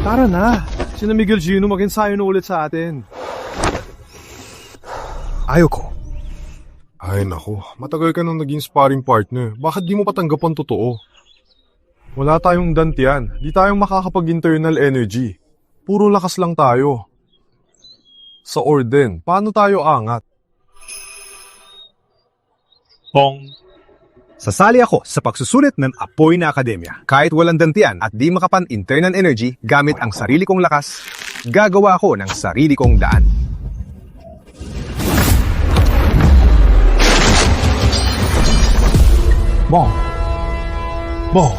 Tara na. Sina Miguel Gino mag-ensayo na ulit sa atin. Ayoko. Ay nako, matagal ka nang naging sparring partner. Bakit di mo patanggapan totoo? Wala tayong dantian. Di tayong makakapag-internal energy. Puro lakas lang tayo. Sa Orden, paano tayo angat? Pong. Sasali ako sa pagsusulit ng Apoy na Akademya. Kahit walang dantian at di makapan internal energy gamit ang sarili kong lakas, gagawa ako ng sarili kong daan. Bong. Bong.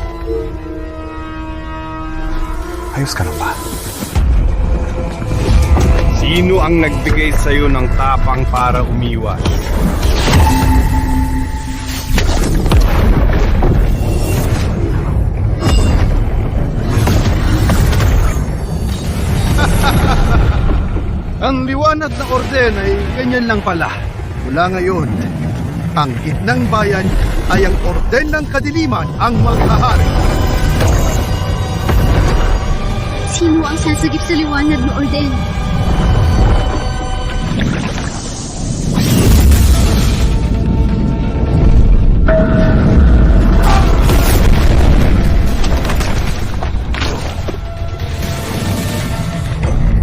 Ayos ka na ba? Sino ang nagbigay sa'yo ng tapang para umiwas? Ang liwanag na orden ay ganyan lang pala. Mula ngayon, ang gitnang bayan ay ang orden ng kadiliman ang maghahari. Sino ang sasagip sa liwanag na orden?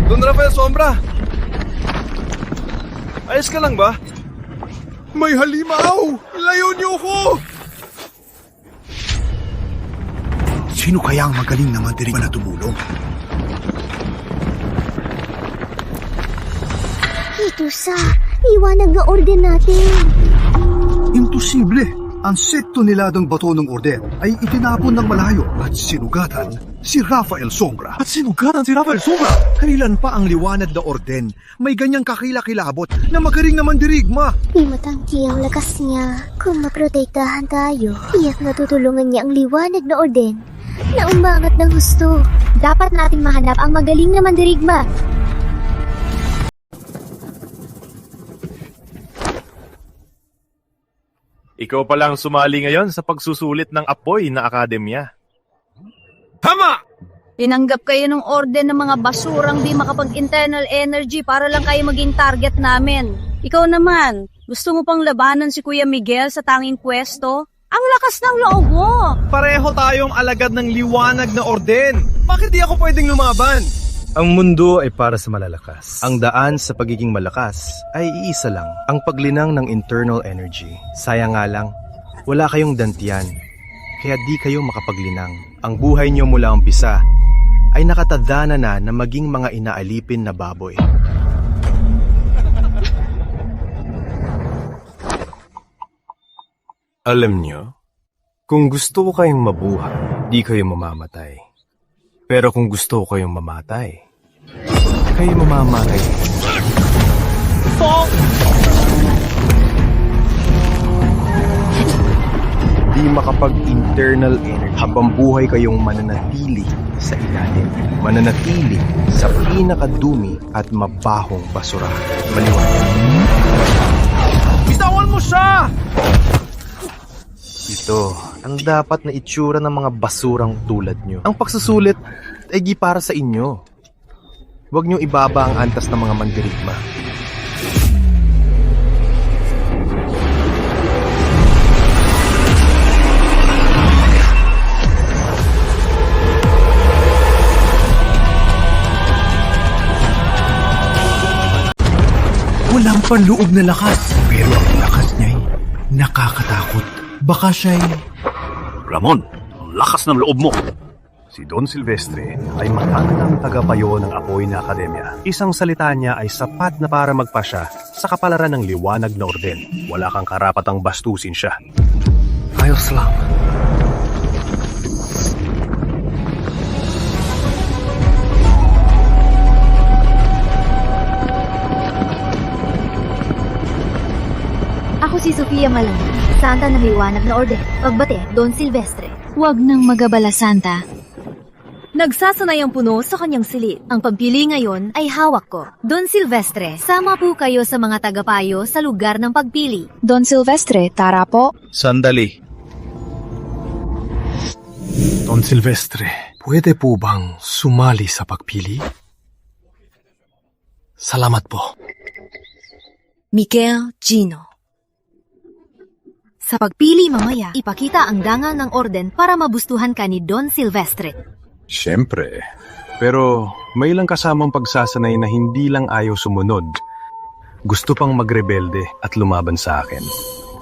Don Rafael Sombra! Ayos ka lang ba? May halimaw! Layo niyo ko! Sino kaya ang magaling na mandirigma na tumulong? Ito sa liwanag na orden natin. Imposible! Ang sekto niladang bato ng orden ay itinapon ng malayo at sinugatan si Rafael Sombra. At sinugatan si Rafael Sombra! Kailan pa ang liwanag na orden may ganyang kakilakilabot na magaling na mandirigma? Di matangki ang lakas niya. Kung maprotektahan tayo, tiyak natutulungan niya ang liwanag na orden na umangat ng husto. Dapat nating mahanap ang magaling na mandirigma. Ikaw palang sumali ngayon sa pagsusulit ng Apoy na Akademya. Tama! Tinanggap kayo ng orden ng mga basurang di makapag-internal energy para lang kayo maging target namin. Ikaw naman, gusto mo pang labanan si Kuya Miguel sa tanging pwesto? Ang lakas ng loob mo! Pareho tayong alagad ng liwanag na orden. Bakit di ako pwedeng lumaban? Ang mundo ay para sa malalakas. Ang daan sa pagiging malakas ay iisa lang, ang paglinang ng internal energy. Sayang nga lang, wala kayong dantian, kaya di kayo makapaglinang. Ang buhay niyo mula umpisa ay nakatadhana na maging mga inaalipin na baboy. Alam niyo, kung gusto ko kayong mabuhay, di kayo mamamatay. Pero kung gusto ko kayong mamatay, kayo mamamatay. Di makapag-internal energy habang buhay kayong mananatili sa ilalim. Mananatili sa pinakadumi at mabahong basura. Maliwanag. Bitawan mo siya! Ito, ang dapat na itsura ng mga basurang tulad nyo. Ang pagsusulit ay di para sa inyo. Huwag nyo ibaba ang antas ng mga mandirigma. Walang panloob na lakas. Pero ang lakas niya'y nakakatakot. Baka siya'y... Ramon, ang lakas ng loob mo. Si Don Silvestre ay matandang tagapayo ng Apoy na Akademya. Isang salita niya ay sapat na para magpasya sa kapalaran ng liwanag na orden. Wala kang karapatang bastusin siya. Ayos lang. Ako si Sofia Malang, Santa ng liwanag na orden. Pagbate, Don Silvestre. Huwag nang magabala, Santa. Nagsasanay ang puno sa kanyang silid. Ang pagpili ngayon ay hawak ko. Don Silvestre, sama po kayo sa mga tagapayo sa lugar ng pagpili. Don Silvestre, tara po. Sandali. Don Silvestre, Pwede po bang sumali sa pagpili? Salamat po. Miguel Gino. Sa pagpili mamaya, ipakita ang dangal ng orden para mabustuhan ka ni Don Silvestre. Siyempre. Pero may ilang kasamang pagsasanay na hindi lang ayaw sumunod. Gusto pang magrebelde at lumaban sa akin.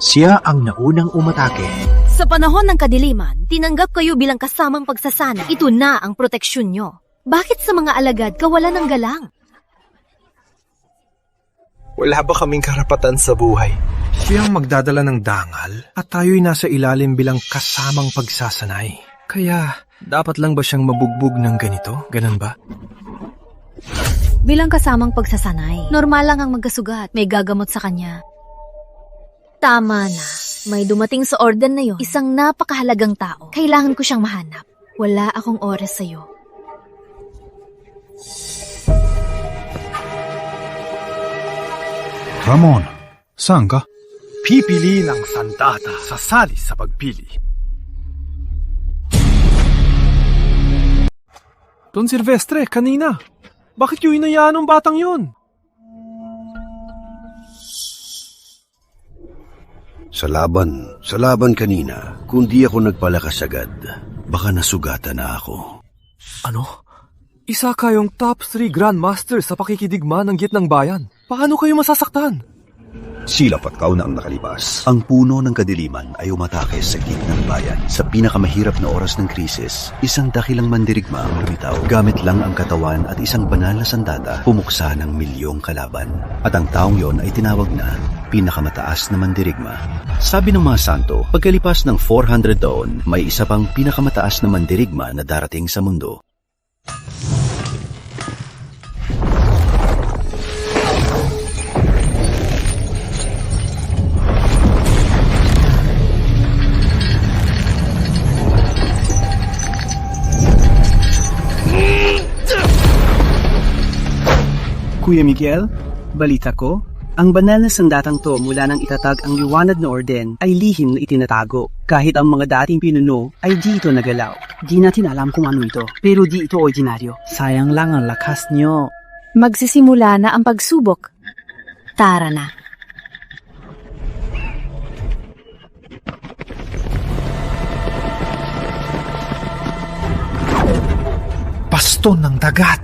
Siya ang naunang umatake. Sa panahon ng kadiliman, tinanggap kayo bilang kasamang pagsasana. Ito na ang proteksyon nyo. Bakit sa mga alagad kawalan ng galang? Wala ba kaming karapatan sa buhay? Siyang magdadala ng dangal at tayo'y nasa ilalim bilang kasamang pagsasanay. Kaya, dapat lang ba siyang mabugbog ng ganito? Ganun ba? Bilang kasamang pagsasanay, normal lang ang magkasugat. May gagamot sa kanya. Tama na. May dumating sa orden na yon. Isang napakahalagang tao. Kailangan ko siyang mahanap. Wala akong oras sa'yo. Ramon, saan ka? Pipili ng sandata. Sasali sa pagpili. Don Silvestre, kanina. Bakit yung hinayaan ng batang yun? Sa laban kanina, kung di ako nagpalakas agad, baka nasugatan na ako. Ano? Isa kayong top 3 Grandmaster sa pakikidigma ng gitnang bayan. Paano kayo masasaktan? Silap at kauna ang nakalipas. Ang puno ng kadiliman ay umatake sa gitnang bayan. Sa pinakamahirap na oras ng krisis, isang dakilang mandirigma ang lumitaw. Gamit lang ang katawan at isang banal na sandata, pumuksa ng milyong kalaban. At ang taong yon ay tinawag na pinakamataas na mandirigma. Sabi ng mga santo, pagkalipas ng 400 taon, may isa pang pinakamataas na mandirigma na darating sa mundo. Kuya Miguel, balita ko, ang banal na sandatang to mula nang itatag ang liwanag na orden ay lihim na itinatago. Kahit ang mga dating pinuno ay di ito nagalaw. Di natin alam kung ano ito, pero di ito ordinaryo. Sayang lang ang lakas nyo. Magsisimula na ang pagsubok. Tara na. Baston ng dagat.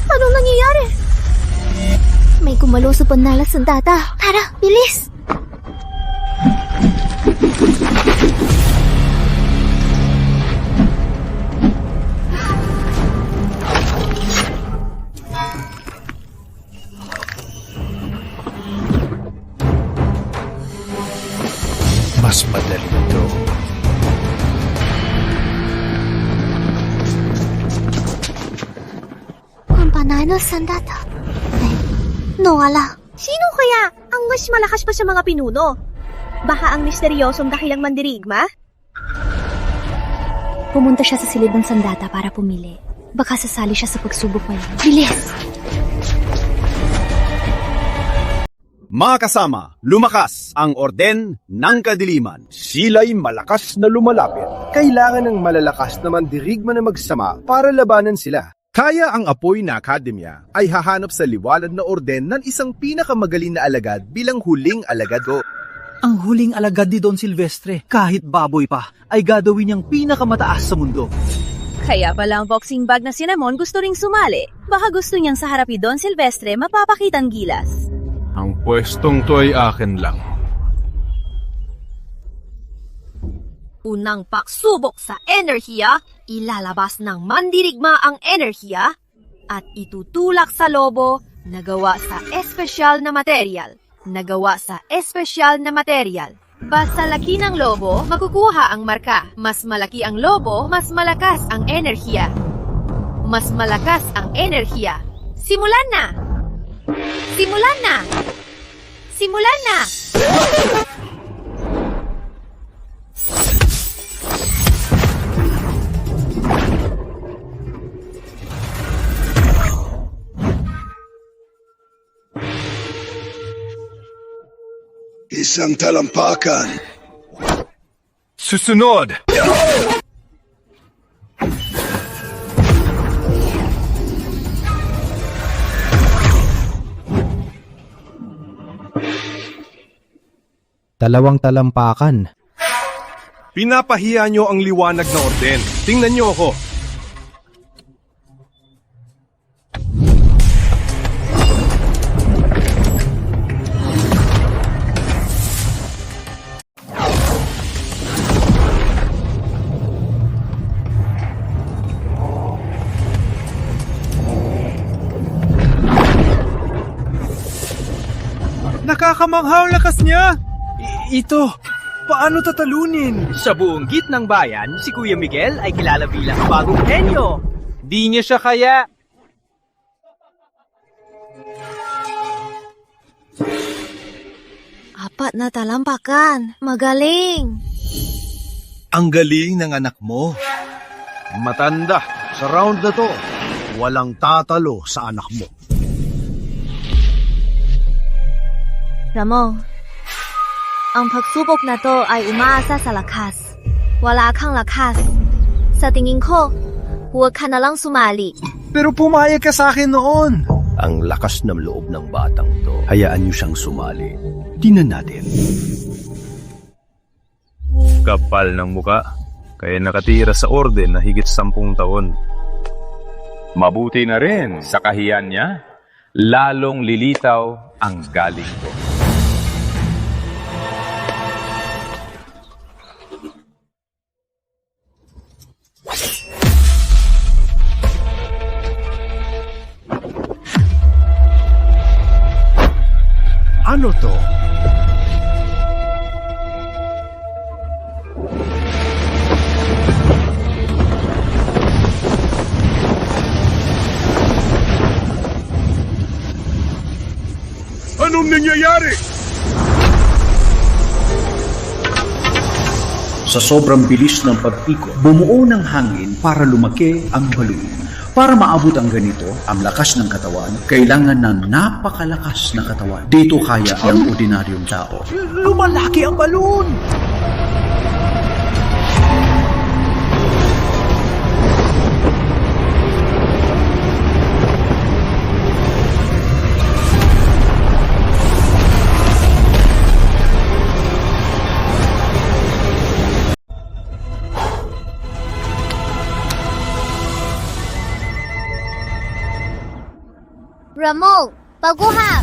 Anong nangyayari? May gumalo sa banal na sandata. Tara, bilis! Mas madali ito. Panalo sandata. No, ala. Sino kaya ang mas malakas pa sa mga pinuno? Baka ang misteryosong dakilang mandirigma? Pumunta siya sa silid ng sandata para pumili. Baka sasali siya sa pagsubok ngayon. Bilis! Mga kasama, lumakas ang orden ng kadiliman. Sila'y malakas na lumalapit. Kailangan ng malalakas na mandirigma na magsama para labanan sila. Kaya ang apoy na akademya ay hahanap sa liwanag na orden ng isang pinakamagaling na alagad bilang huling alagad ko. Ang huling alagad ni Don Silvestre, kahit baboy pa, ay gagawin niyang pinakamataas sa mundo. Kaya pala ang boxing bag na sinamon gusto ring sumali. Baka gusto niyang sa harap ni Don Silvestre mapapakitang gilas. Ang pwestong to ay akin lang. Unang pagsubok sa enerhiya, ilalabas ng mandirigma ang enerhiya at itutulak sa lobo na gawa sa espesyal na material. Basta laki ng lobo, makukuha ang marka. Mas malaki ang lobo, mas malakas ang enerhiya. Simulan na! Simulan na! Simulan na! Isang talampakan. Susunod! Dalawang talampakan. Pinapahiya nyo ang liwanag na orden. Tingnan nyo ako. Nakakamanghaw lakas niya! Ito, paano tatalunin? Sa buong gitnang bayan, si Kuya Miguel ay kilala bilang bagong henyo. Di niya siya kaya. Apat na talampakan. Magaling. Ang galing ng anak mo. Matanda, sa round na to, walang tatalo sa anak mo. Ramon, ang pagsubok na to ay umaasa sa lakas. Wala kang lakas. Sa tingin ko, huwag ka na lang sumali. Pero pumayag ka sa akin noon. Ang lakas ng loob ng batang to. Hayaan niyo siyang sumali. Tingnan natin. Kapal ng muka, kaya nakatira sa orden na higit 10 taon. Mabuti na rin sa kahiyan niya, lalong lilitaw ang galing ko. Ano to? Anong nangyayari? Sa sobrang bilis ng pagpiko, bumuo ng hangin para lumaki ang balon. Para maabot ang ganito, ang lakas ng katawan, kailangan ng napakalakas na katawan. Dito kaya ang ordinaryong tao. Lumalaki ang balon! Ramon, paguhang!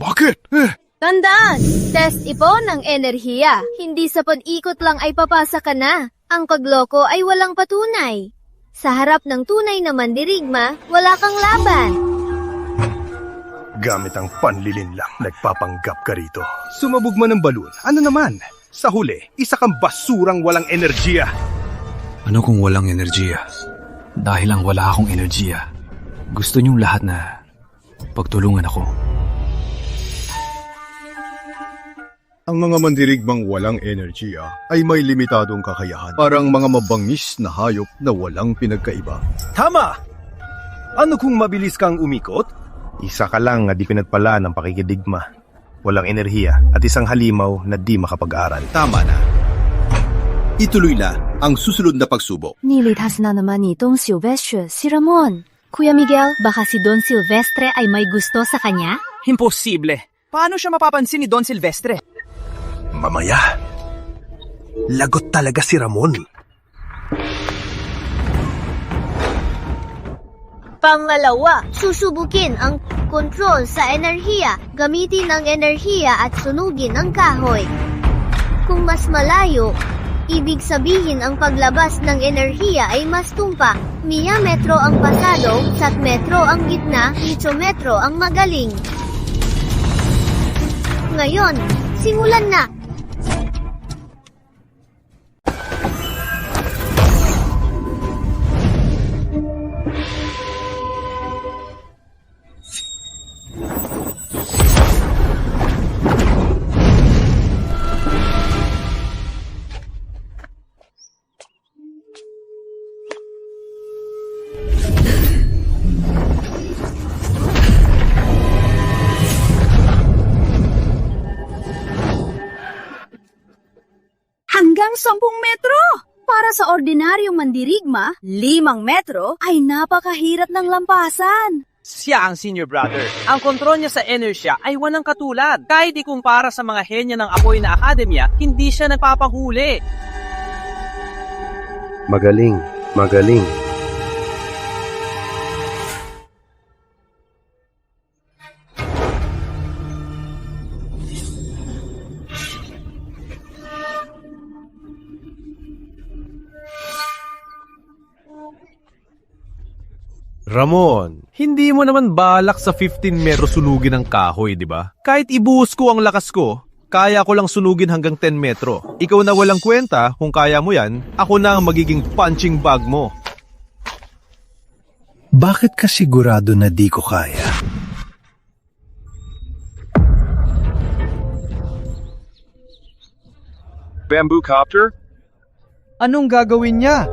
Bakit? Tandaan, test ito ng enerhiya. Hindi sa pag-ikot lang ay papasa ka na. Ang pagloko ay walang patunay. Sa harap ng tunay na mandirigma, wala kang laban. Gamit ang panlilin lang, nagpapanggap ka rito. Sumabog man ng balon. Ano naman? Sa huli, isa kang basurang walang enerhiya. Ano kung walang enerhiya? Dahil lang wala akong enerhiya. Gusto niyong lahat na pagtulungan ako. Ang mga mandirigmang walang enerhiya ay may limitadong kakayahan. Parang mga mabangis na hayop na walang pinagkaiba. Tama! Ano kung mabilis kang umikot? Isa ka lang na di pinagpalaan ng pakikidigma. Walang enerhiya at isang halimaw na di makapag-aral. Tama na. Ituloy na ang susunod na pagsubok. Nilitas na naman itong Silvestre si Ramon. Kuya Miguel, baka si Don Silvestre ay may gusto sa kanya? Imposible. Paano siya mapapansin ni Don Silvestre? Mamaya. Lagot talaga si Ramon. Pangalawa, susubukin ang kontrol sa enerhiya. Gamitin ang enerhiya at sunugin ang kahoy. Kung mas malayo, ibig sabihin ang paglabas ng enerhiya ay mas tumpak. Metro ang pasado, metro ang gitna, metro ang magaling. Ngayon, simulan na! 10 metro! Para sa ordinaryong mandirigma, 5 metro ay napakahirap ng lampasan. Siya ang senior brother. Ang kontrol niya sa inertia ay walang katulad. Kahit ikumpara sa mga henya ng apoy na akademya, hindi siya nagpapahuli. Magaling, magaling. Ramon, hindi mo naman balak sa 15 metro sunugin ang kahoy, di ba? Kahit ibuhos ko ang lakas ko, kaya ko lang sunugin hanggang 10 metro. Ikaw na walang kwenta, kung kaya mo yan, ako na ang magiging punching bag mo. Bakit ka sigurado na di ko kaya? Bamboo copter? Anong gagawin niya?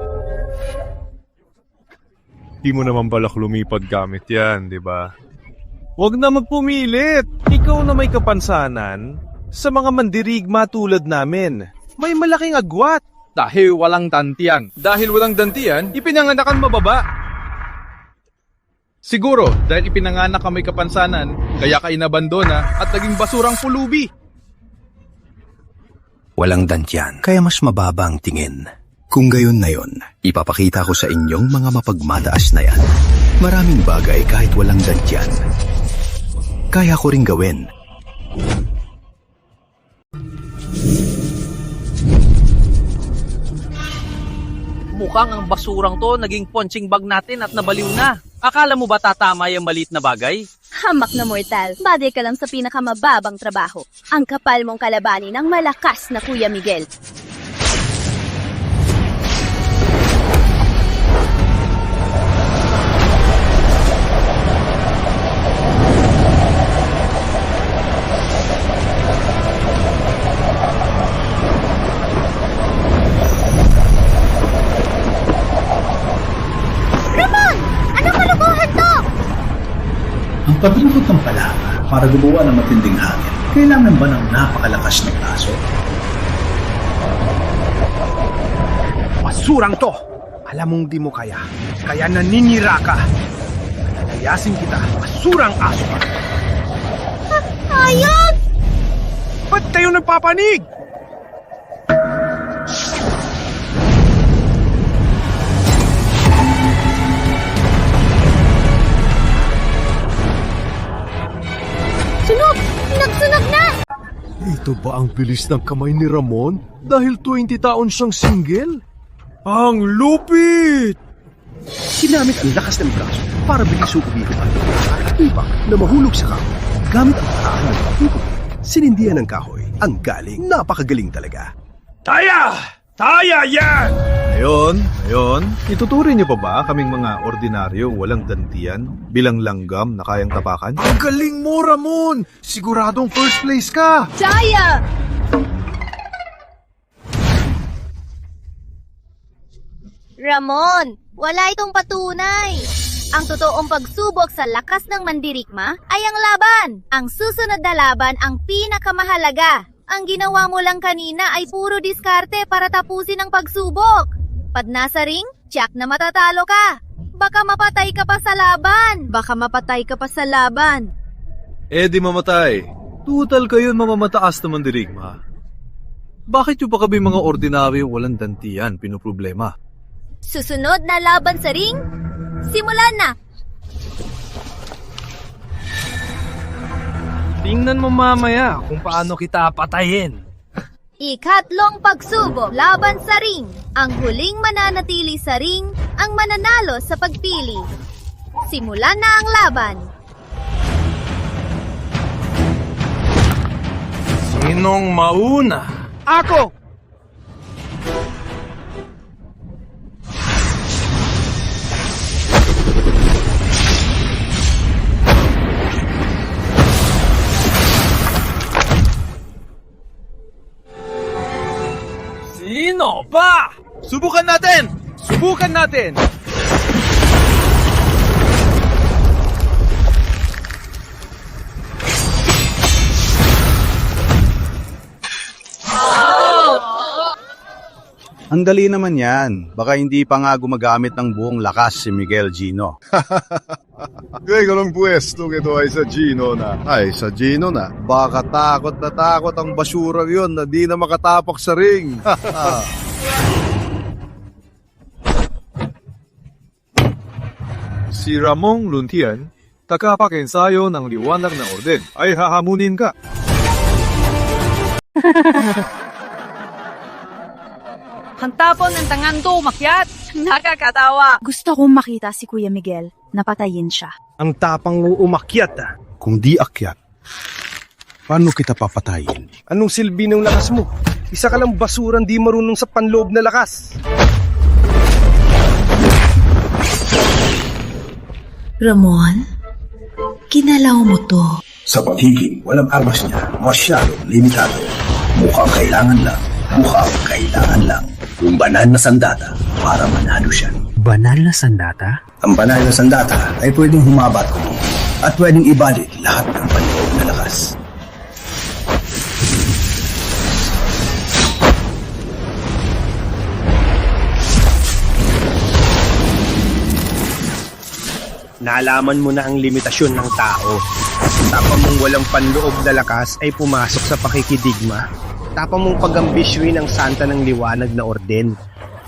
Di mo naman balak lumipad gamit yan, di ba? Huwag na magpumilit! Ikaw na may kapansanan sa mga mandirigma tulad namin. May malaking agwat. Dahil walang dantiyan. Dahil walang dantiyan, ipinanganakan mababa. Siguro, dahil ipinanganak ka may kapansanan, kaya ka inabandona at naging basurang pulubi. Walang dantyan, kaya mas mababa ang tingin. Kung gayon na yon, ipapakita ko sa inyong mga mapagmataas na yan. Maraming bagay kahit walang dantyan. Kaya ko ring gawin. Mukhang ang basurang to naging punching bag natin at nabaliw na. Akala mo ba tatama yung maliit na bagay? Hamak na mortal, bagay ka lang sa pinakamababang trabaho. Ang kapal mong kalabanin ng malakas na Kuya Miguel. Ramon! Anong kalukuhan to? Ang paglukot ng palaka para gumawa ng matinding hangin, kailangan ba ng napakalakas na braso? Basurang to! Alam mong di mo kaya. Kaya naninira ka. Lalayasin kita. Basurang aso ka. Ayun! Ba't kayo nagpapanig? Sunog! Nagsunog na! Ito ba ang bilis ng kamay ni Ramon? Dahil 20 taon siyang single? Ang lupit! Ginamit ang lakas ng braso para bilisong umihip ang ibang na mahulog sa kahoy. Gamit ang paraan ng pagpupot. Sinindihan ng kahoy. Ang galing. Napakagaling talaga. Taya! Taya yan! Ngayon, ituturing niyo pa ba kaming mga ordinaryo walang dantiyan bilang langgam na kayang tapakan? Ang galing mo, Ramon! Siguradong first place ka! Jaya! Ramon, wala itong patunay. Ang totoong pagsubok sa lakas ng mandirigma ay ang laban. Ang susunod na laban ang pinakamahalaga. Ang ginawa mo lang kanina ay puro diskarte para tapusin ang pagsubok. Pag nasa ring, tiyak na matatalo ka. Baka mapatay ka pa sa laban. Eh di mamatay. Tutal kayo mamamataas na mandirigma. Bakit yung pa kami mga ordinaryong walang dantiyan pinoproblema? Susunod na laban sa ring, simulan na. Tingnan mo mamaya kung paano kita patayin. Ikatlong pagsubok laban sa ring. Ang huling mananatili sa ring ang mananalo sa pagpili. Simulan na ang laban. Sinong mauna? Ako! Sino ba? Subukan natin! Subukan natin! Ang dali naman yan. Baka hindi pa nga gumagamit ng buong lakas si Miguel Gino. Kaya lang pwesto ito ay sa Gino na. Ay, sa Gino na. Baka takot na takot ang basurang yun na di na makatapak sa ring. Si Ramon Luntian, tagapakensayo ng liwanag na orden, ay hahamunin ka. Ang tapon ng tangang to umakyat. Nakakatawa. Gusto kong makita si Kuya Miguel. Napatayin siya. Ang tapang mo umakyat ah. Kung di akyat, paano kita papatayin? Anong silbi ng lakas mo? Isa ka lang basurang di marunong sa panloob na lakas. Ramon, kinalaw mo to. Sa pagiging walang armas niya, masyadong limitado. Mukhang kailangan lang. Yung banal na sandata para manalo siya. Banal na sandata? Ang banal na sandata ay pwedeng humabat ko at pwedeng ibalik lahat ng panloob na lakas. Nalaman mo na ang limitasyon ng tao. Tapang mong walang panloob na lakas ay pumasok sa pakikidigma. Tapang mong pag-ambisyoin ang santa ng liwanag na orden.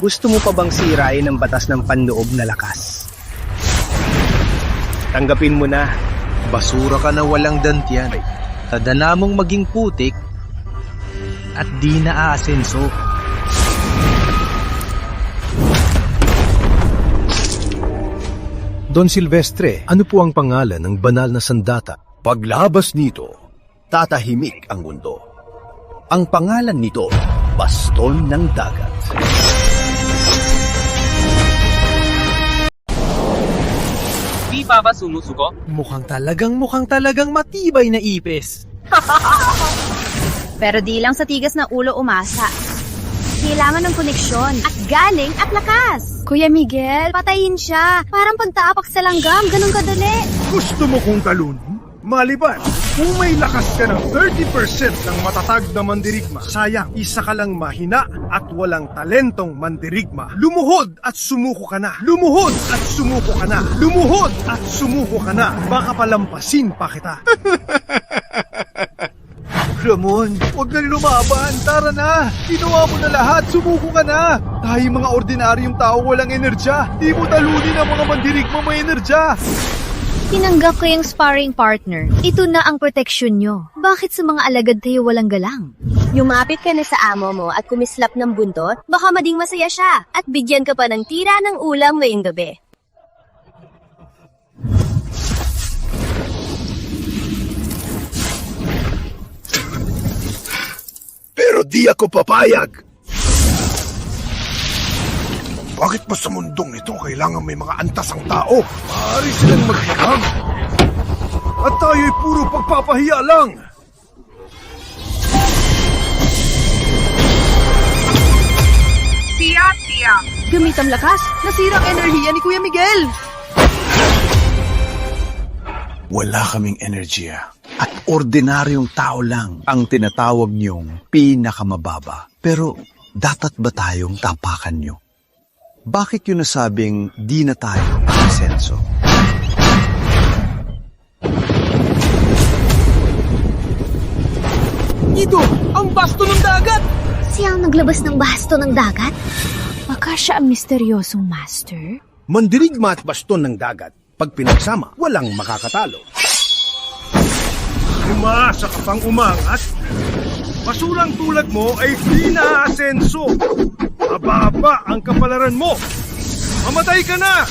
Gusto mo pa bang sirain ang batas ng panloob na lakas? Tanggapin mo na. Basura ka na walang dantiyan. Tadana mong maging putik at di na aasenso. Don Silvestre, ano po ang pangalan ng banal na sandata? Paglabas nito, tatahimik ang mundo. Ang pangalan nito, Baston ng Dagat. Di ba ba sumusuko? Mukhang talagang matibay na ipis. Pero di lang sa tigas na ulo umasa. Kailangan ng koneksyon at galing at lakas. Kuya Miguel, patayin siya. Parang pagtaapak sa langgam, ganun kadali. Gusto mo kong talunin? Maliban, kung may lakas ka ng 30% ng matatag na mandirigma, sayang, isa ka lang mahina at walang talentong mandirigma. Lumuhod at sumuko ka na. Lumuhod at sumuko ka na. Lumuhod at sumuko ka na. Baka palampasin pa kita. Ramon, huwag na lumaban. Tara na. Ginawa mo na lahat. Sumuko ka na. Tayo mga ordinaryong tao walang enerhiya. Di mo talunin ang mga mandirigma may enerhiya. Tinanggap ko yung sparring partner. Ito na ang proteksyon nyo. Bakit sa mga alagad tayo walang galang? Lumapit ka na sa amo mo at kumislap ng buntot, baka mading masaya siya at bigyan ka pa ng tira ng ulam ngayong gabi. Pero di ako papayag. Bakit ba sa mundong ito kailangan may mga antas ang tao? Maaari silang maghihang. At tayo'y puro pagpapahiya lang. Siya. Gamit ang lakas. Nasira ang enerhiya ni Kuya Miguel. Wala kaming enerhiya. At ordinaryong tao lang ang tinatawag niyong pinakamababa. Pero dapat ba tayong tapakan niyo? Bakit yun nasabing di na tayo asenso? Ito, ang basto ng dagat! Siya ang naglabas ng basto ng dagat? Baka siya ang misteryosong master? Mandirigma at baston ng dagat. Pag pinagsama, walang makakatalo. Umaasa ka pang umangat? Basurang tulad mo ay di na-asenso. Mababa ang kapalaran mo. Mamatay ka na!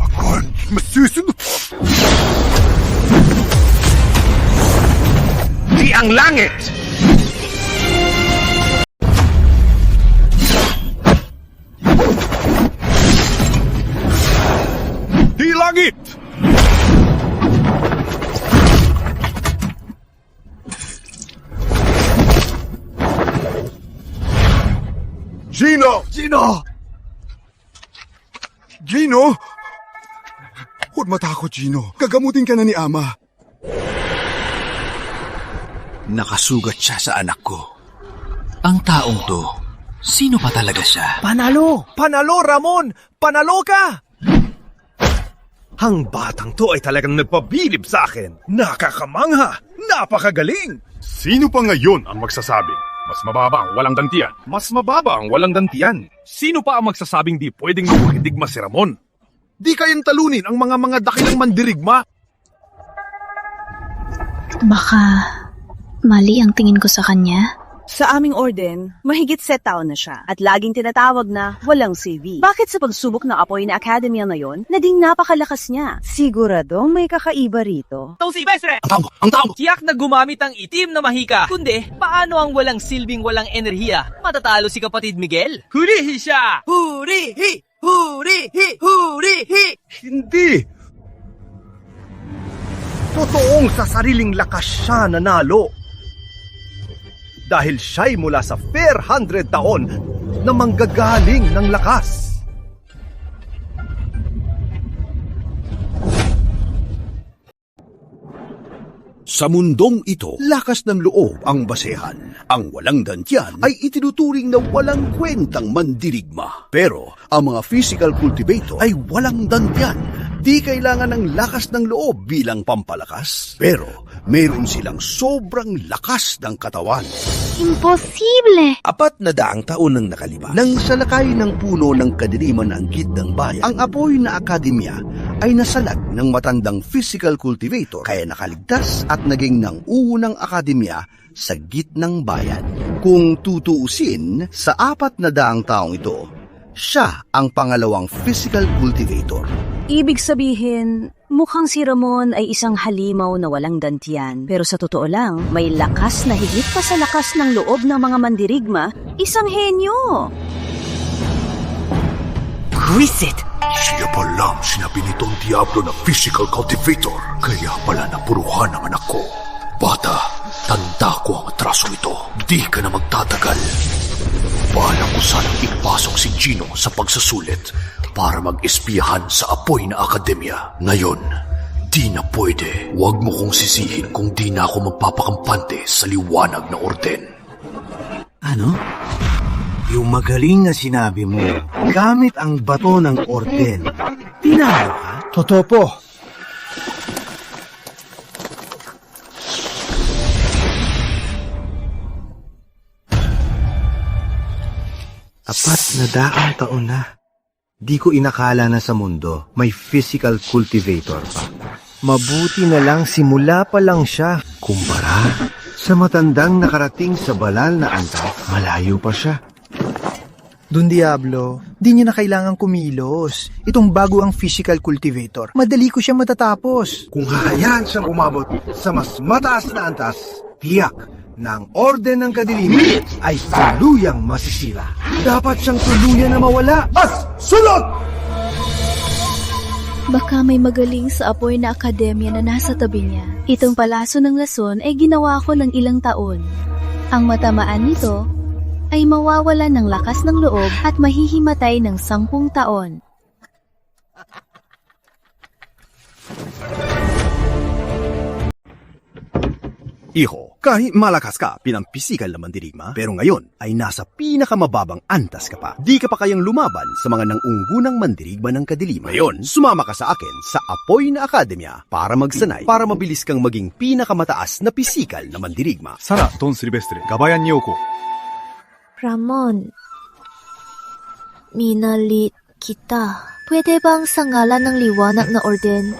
Ako'y masusunod. Di ang langit! Di langit! Gino! Gino? Huwag matakot, Gino. Gagamutin ka na ni Ama. Nakasugat siya sa anak ko. Ang taong to, sino pa talaga siya? Panalo! Panalo, Ramon! Panalo ka! Ang batang to ay talagang nagpabilib sa akin. Nakakamangha! Napakagaling! Sino pa ngayon ang magsasabing mas mababa ang walang dantian? Mas mababa ang walang dantian. Sino pa ang magsasabing di pwedeng mapakidigma si Ramon? Di kayang talunin ang mga dakilang mandirigma. Baka mali ang tingin ko sa kanya. Sa aming orden, mahigit 7 taon na siya at laging tinatawag na walang CV. Bakit sa pagsubok ng apoy na akademya ngayon, naging napakalakas niya? Siguradong may kakaiba rito. Itong si Silvestre! Ang tao! Tiyak na gumamit ang itim na mahika. Kundi, paano ang walang silbing walang enerhiya? Matatalo si kapatid Miguel? Hurihi siya! Hurihi! Hurihi! Hurihi! Hindi! Totoong sa sariling lakas siya nanalo. Dahil siya'y mula sa fair 100 taon na manggagaling ng lakas. Sa mundong ito, lakas ng loob ang basehan. Ang walang dantiyan ay itinuturing na walang kwentang mandirigma. Pero ang mga physical cultivator ay walang dantiyan. Di kailangan ng lakas ng loob bilang pampalakas. Pero mayroon silang sobrang lakas ng katawan. Imposible! 400 taon nang nakalipas. Nang salakay ng puno ng kadiliman ang gitnang bayan, ang apoy na akademya ay nasalag ng matandang physical cultivator kaya nakaligtas at naging nang-uunang akademya sa gitnang bayan. Kung tutuusin, sa 400 taong ito, siya ang pangalawang physical cultivator. Ibig sabihin, mukhang si Ramon ay isang halimaw na walang dantiyan. Pero sa totoo lang, may lakas na higit pa sa lakas ng loob ng mga mandirigma, isang henyo. Visit! Siya pa lang sinabi nitong Diablo na physical cultivator. Kaya pala napuruhan ang anak ko. Bata, tanda ko ang atrasong ito. Di ka na magtatagal. Bahala ko sanang ipasok si Gino sa pagsusulit para mag-espiyahan sa apoy na akademya. Ngayon, di na pwede. Huwag mo kong sisihin kung di na ako magpapakampante sa liwanag na orden. Ano? Yung magaling na sinabi mo, gamit ang bato ng orden. Tinalo ka? Totoo po. Apat na daang taon na. Di ko inakala na sa mundo may physical cultivator pa. Mabuti na lang simula pa lang siya. Kumpara sa matandang nakarating sa balal na antas, malayo pa siya. Don Diablo, di niya na kailangan kumilos. Itong bago ang physical cultivator. Madali ko siya matatapos. Kung hahayaan siyang umabot sa mas mataas na antas, tiyak na ang orden ng kadiliman ay tuluyang masisira. Dapat siyang tuluyan na mawala. Sunod! Baka may magaling sa apoy na akademya na nasa tabi niya. Itong palaso ng lason ay ginawa ko ng ilang taon. Ang matamaan nito ay mawawalan ng lakas ng loob at mahihimatay ng 10 taon. Iho, kahit malakas ka pinampisikal na mandirigma, pero ngayon ay nasa pinakamababang antas ka pa. Di ka pa kayang lumaban sa mga nang-unggunang mandirigma ng kadiliman. Ngayon, sumama ka sa akin sa Apoy na Akademya para magsanay, para mabilis kang maging pinakamataas na pisikal na mandirigma. Sara, Don Silvestre, gabayan niyo ko. Ramon, minalit kita. Pwede bang sa ngalan ng liwanag na orden,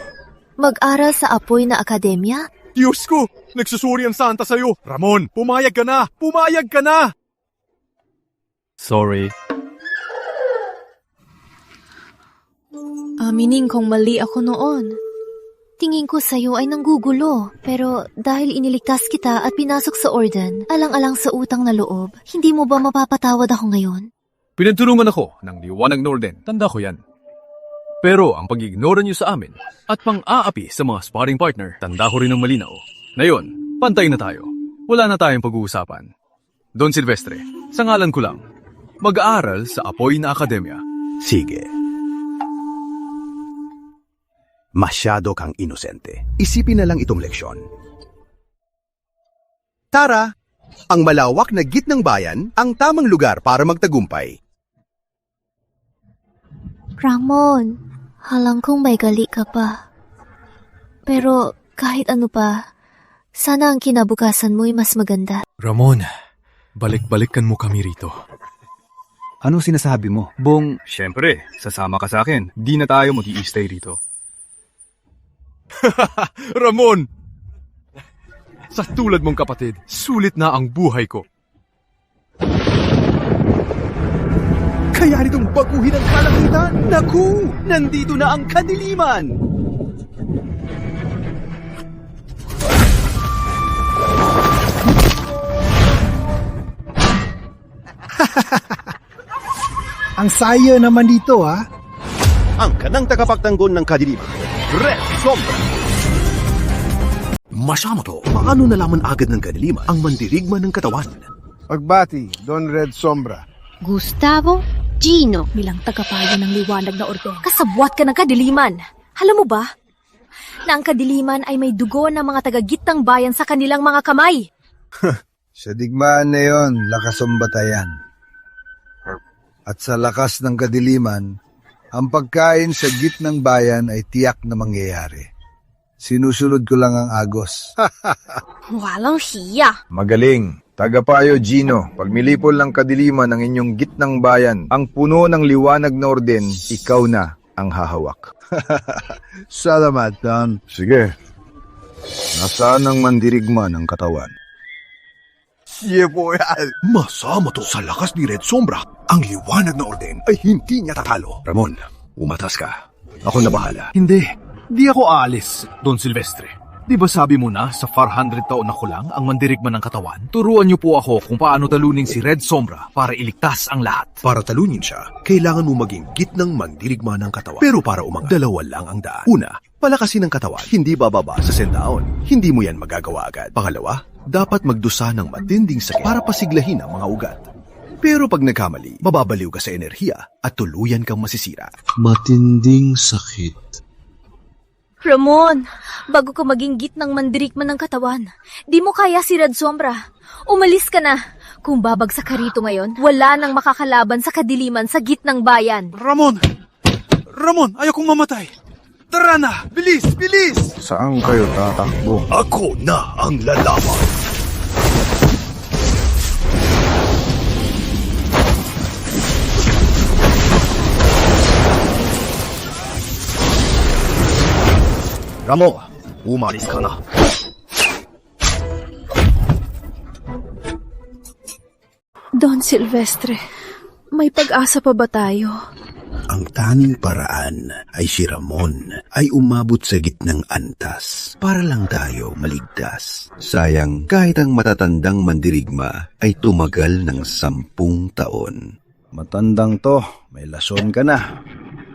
mag-aral sa Apoy na Akademya? Diyos ko! Nagsusuri ang Santa sa'yo! Ramon, pumayag ka na! Pumayag ka na! Sorry. Aminin kong mali ako noon. Tingin ko sa'yo ay nanggugulo. Pero dahil iniligtas kita at pinasok sa orden, alang-alang sa utang na loob, hindi mo ba mapapatawad ako ngayon? Pinagtulungan ako ng liwanag na orden. Tanda ko yan. Pero ang pag-ignora niyo sa amin at pang-aapi sa mga sparring partner, tanda ko rin ng malinaw. Ngayon, pantay na tayo. Wala na tayong pag-uusapan. Don Silvestre, sa ngalan ko lang, mag-aaral sa Apoy na Akademya. Sige. Masyado kang inosente. Isipin na lang itong leksyon. Tara, Ang malawak na gitnang bayan, ang tamang lugar para magtagumpay. Ramon, halang kong may gali ka pa. Pero kahit ano pa, sana ang kinabukasan mo'y mas maganda. Ramon, balik-balikan mo kami rito. Anong sinasabi mo? Bong, syempre, sasama ka sa akin. Di na tayo mag-i-stay rito. Ramon! Sa tulad mong kapatid, sulit na ang buhay ko. Kaya nitong baguhin ang kalangitan. Naku! Nandito na ang kadiliman! Ang sayo naman dito, ha? Ang kanang tagapagtanggol ng kadiliman, Red Sombra. Masama to, paano nalaman agad ng kadiliman ang mandirigma ng katawan? Pagbati, Don Red Sombra. Gustavo Gino, bilang tagapayo ng liwanag na orden. Kasabwat ka ng kadiliman. Alam mo ba, na ang kadiliman ay may dugo ng mga tagagitang bayan sa kanilang mga kamay. Sa digmaan na yon, lakas ang batayan. At sa lakas ng kadiliman, ang pagkain sa gitnang bayan ay tiyak na mangyayari. Sinusunod ko lang ang agos. Walang hiya. Magaling. Tagapayo Gino, pag milipol ng kadiliman ng inyong gitnang bayan, ang puno ng liwanag na orden, ikaw na ang hahawak. Salamat, Don. Sige. Nasaan ang mandirigma ng katawan? Masama to sa lakas ni Red Sombra. Ang liwanag na orden ay hindi niya tatalo. Ramon, umatas ka. Ako na bahala. Hindi. Di ako aalis, Don Silvestre. Di ba sabi mo na sa 400 taon na ko lang ang mandirigma ng katawan? Turuan niyo po ako kung paano talunin si Red Sombra para iligtas ang lahat. Para talunin siya, kailangan mo maging gitnang mandirigma ng katawan. Pero para umangat, dalawa lang ang daan. Una, palakasin ang katawan, hindi bababa sa sendaon. Hindi mo yan magagawa agad. Pangalawa, dapat magdusa ng matinding sakit para pasiglahin ang mga ugat. Pero pag nagkamali, mababaliw ka sa enerhiya at tuluyan kang masisira. Matinding sakit. Ramon, bago ka maging gitnang mandirigma ng katawan, di mo kaya si Red Sombra. Umalis ka na. Kung babagsak ka rito ngayon, wala nang makakalaban sa kadiliman sa gitnang bayan. Ramon! Ramon, ayokong mamatay. Tara na! Bilis! Bilis! Saan kayo tatakbo? Ako na ang lalaban. Ramo, umalis ka na. Don Silvestre, may pag-asa pa ba tayo? Ang tanging paraan ay si Ramon ay umabot sa gitnang antas para lang tayo maligtas. Sayang, kahit ang matatandang mandirigma ay tumagal ng 10 taon. Matandang to, may lason ka na.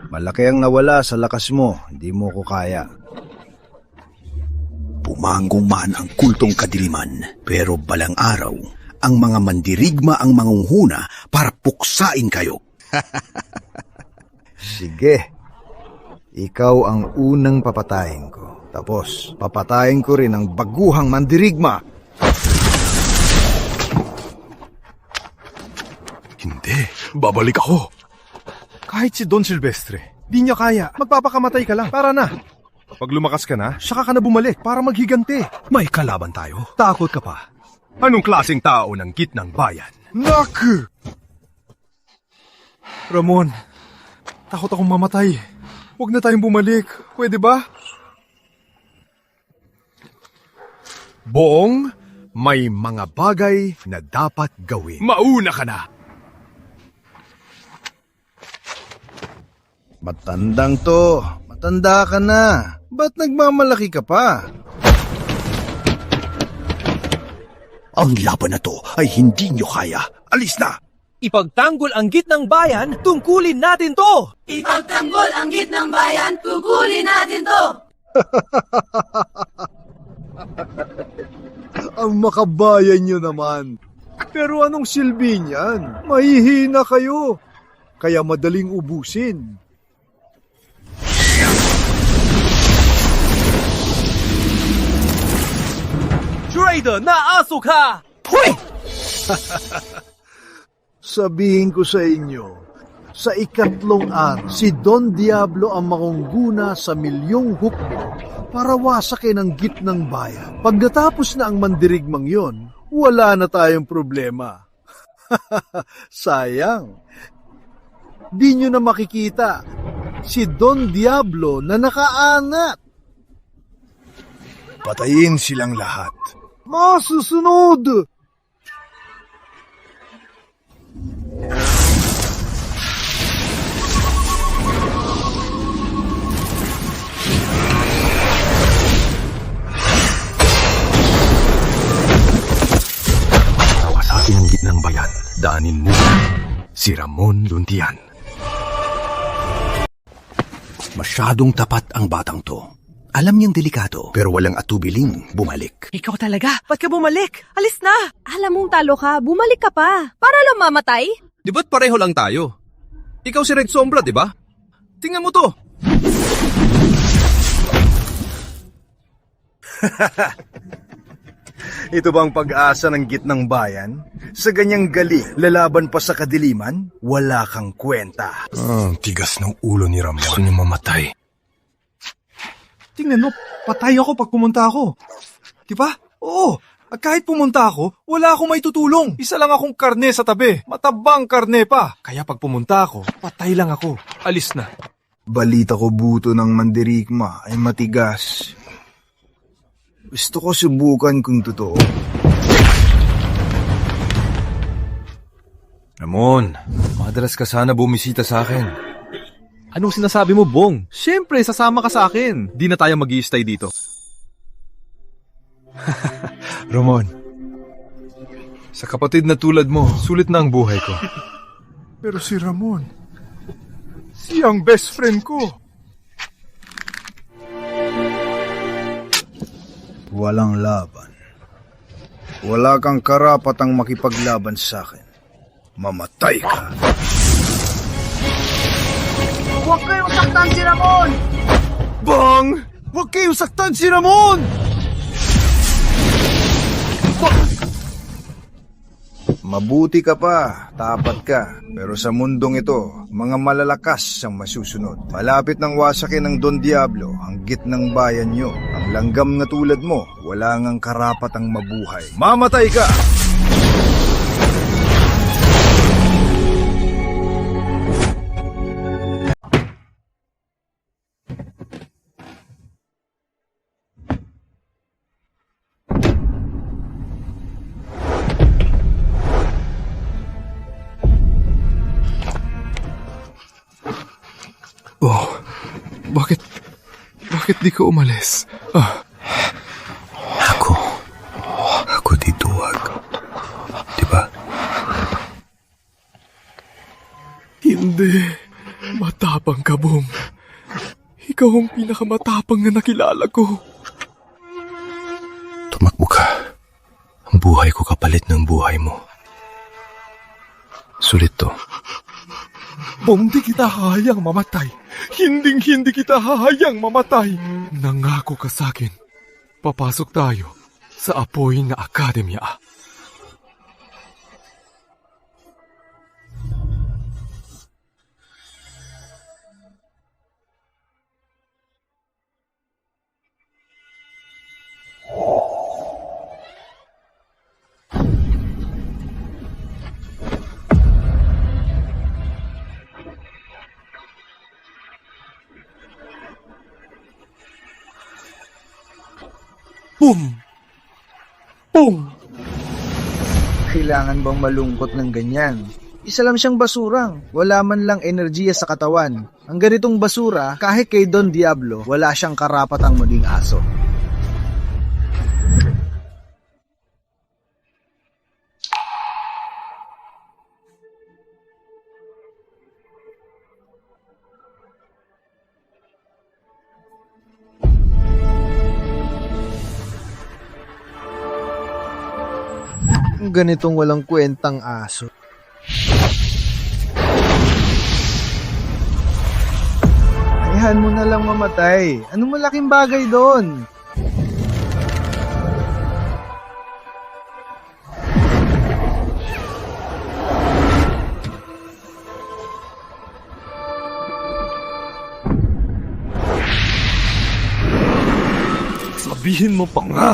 Malaki ang nawala sa lakas mo, hindi mo ko kaya. Pumanggong man ang kultong kadiliman, pero balang araw, ang mga mandirigma ang mangunghuna para puksain kayo. Sige, ikaw ang unang papatayin ko. Tapos, papatayin ko rin ang baguhang mandirigma. Hindi, babalik ako. Kahit si Don Silvestre, di niya kaya. Magpapakamatay ka lang. Tara na. Kapag lumakas ka na, saka ka na bumalik para maghiganti. May kalaban tayo. Takot ka pa. Anong klaseng tao ng gitnang bayan? Nak! Ramon, takot akong mamatay. Huwag na tayong bumalik. Pwede ba? Bong, may mga bagay na dapat gawin. Mauna ka na! Matandang to. Matanda ka na. Ba't nagmamalaki ka pa? Ang laban na to ay hindi nyo kaya. Alis na! Ipagtanggol ang gitnang bayan, tungkulin natin to! Ipagtanggol ang gitnang bayan, tungkulin natin to! Ang makabayan nyo naman. Pero anong silbi niyan? Mahihina kayo. Kaya madaling ubusin. Traitor, naaso ka! Pwede! Sabihin ko sa inyo, sa ikatlong araw, si Don Diablo ang mangungguna sa milyong hukbo para wasakin ang gitnang bayan. Pag natapos na ang mandirigmang yon, wala na tayong problema. Sayang. Di nyo na makikita si Don Diablo na nakaangat. Patayin silang lahat. Masusunod! Kawasakin ang gitnang bayan. Daanin mo si Ramon Luntian. Masyadong tapat ang batang to. Alam niyang delikado, pero walang atubiling bumalik. Ikaw talaga? Ba't ka bumalik? Alis na! Alam mong talo ka, bumalik ka pa. Para lang mamatay? Di ba't pareho lang tayo? Ikaw si Red Sombra, di ba? Tingnan mo to! Ito bang pag-asa ng gitnang bayan? Sa ganyang galing, lalaban pa sa kadiliman, wala kang kwenta. Tigas ng ulo ni Ramon. Gusto niya mamatay. Tingnan mo, patay ako pag pumunta ako. Diba? Oo. At kahit pumunta ako, wala akong may tutulong. Isa lang akong karne sa tabi. Matabang karne pa. Kaya pag pumunta ako, patay lang ako. Alis na. Balita ko buto ng mandirigma ay matigas. Gusto ko subukan kung totoo. Ramon, madalas ka sana bumisita sa akin. Anong sinasabi mo, Bong? Siyempre, sasama ka sa akin. Di na tayo mag-i-stay dito. Ramon, sa kapatid na tulad mo, sulit na ang buhay ko. Pero si Ramon, siyang best friend ko. Walang laban. Wala kang karapatang makipaglaban sa akin. Mamatay ka. Huwag kayong saktan si Ramon! Bang! Huwag kayong saktan si Ramon! Mabuti ka pa, tapat ka. Pero sa mundong ito, mga malalakas ang masusunod. Malapit ng wasakin ng Don Diablo ang gitnang bayan nyo. Ang langgam na tulad mo, wala ngang karapatang mabuhay. Mamatay ka! Oh, bakit di ka umalis? Ako tituwag. Diba? Hindi. Matapang ka, Bong. Ikaw ang pinakamatapang na nakilala ko. Tumakbo ka. Ang buhay ko kapalit ng buhay mo. Sulit to. Bong, di kita hayang mamatay. Hinding-hindi kita hahayang mamatay. Nangako ka sa'kin. Papasok tayo sa apoy na akademya. Boom! Boom! Kailangan bang malungkot ng ganyan? Isa lang siyang basurang. Wala man lang enerhiya sa katawan. Ang ganitong basura, kahit kay Don Diablo, wala siyang karapatang maging aso. Ganitong walang kwentang aso. Ayahan mo na lang mamatay. Anong malaking bagay doon? Sabihin mo pa nga!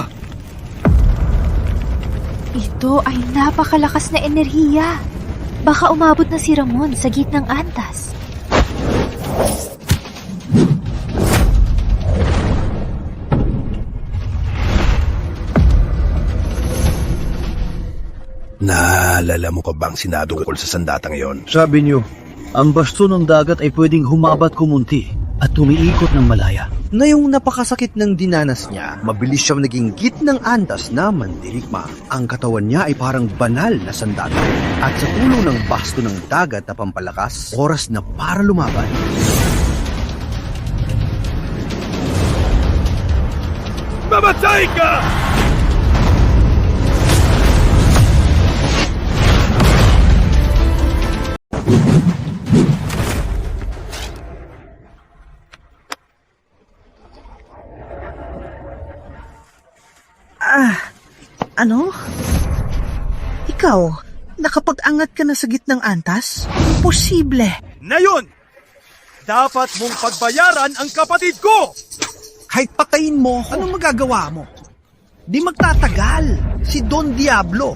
Ito ay napakalakas na enerhiya. Baka umabot na si Ramon sa gitnang antas. Naalala mo pa bang sinadungkol sa sandatang yon? Sabi niyo, ang basto ng dagat ay pwedeng humabat kumunti at tumiikot ng malaya. Ngayong napakasakit ng dinanas niya, mabilis siyang naging gitnang antas na mandirigma. Ang katawan niya ay parang banal na sandata. At sa tulong ng basto ng dagat na pampalakas, oras na para lumaban. Mamatay ka! Ano? Ikaw, nakapag-angat ka na sa gitnang antas? Imposible. Ngayon, dapat mong pagbayaran ang kapatid ko! Kahit patayin mo ako, anong magagawa mo? Di magtatagal. Si Don Diablo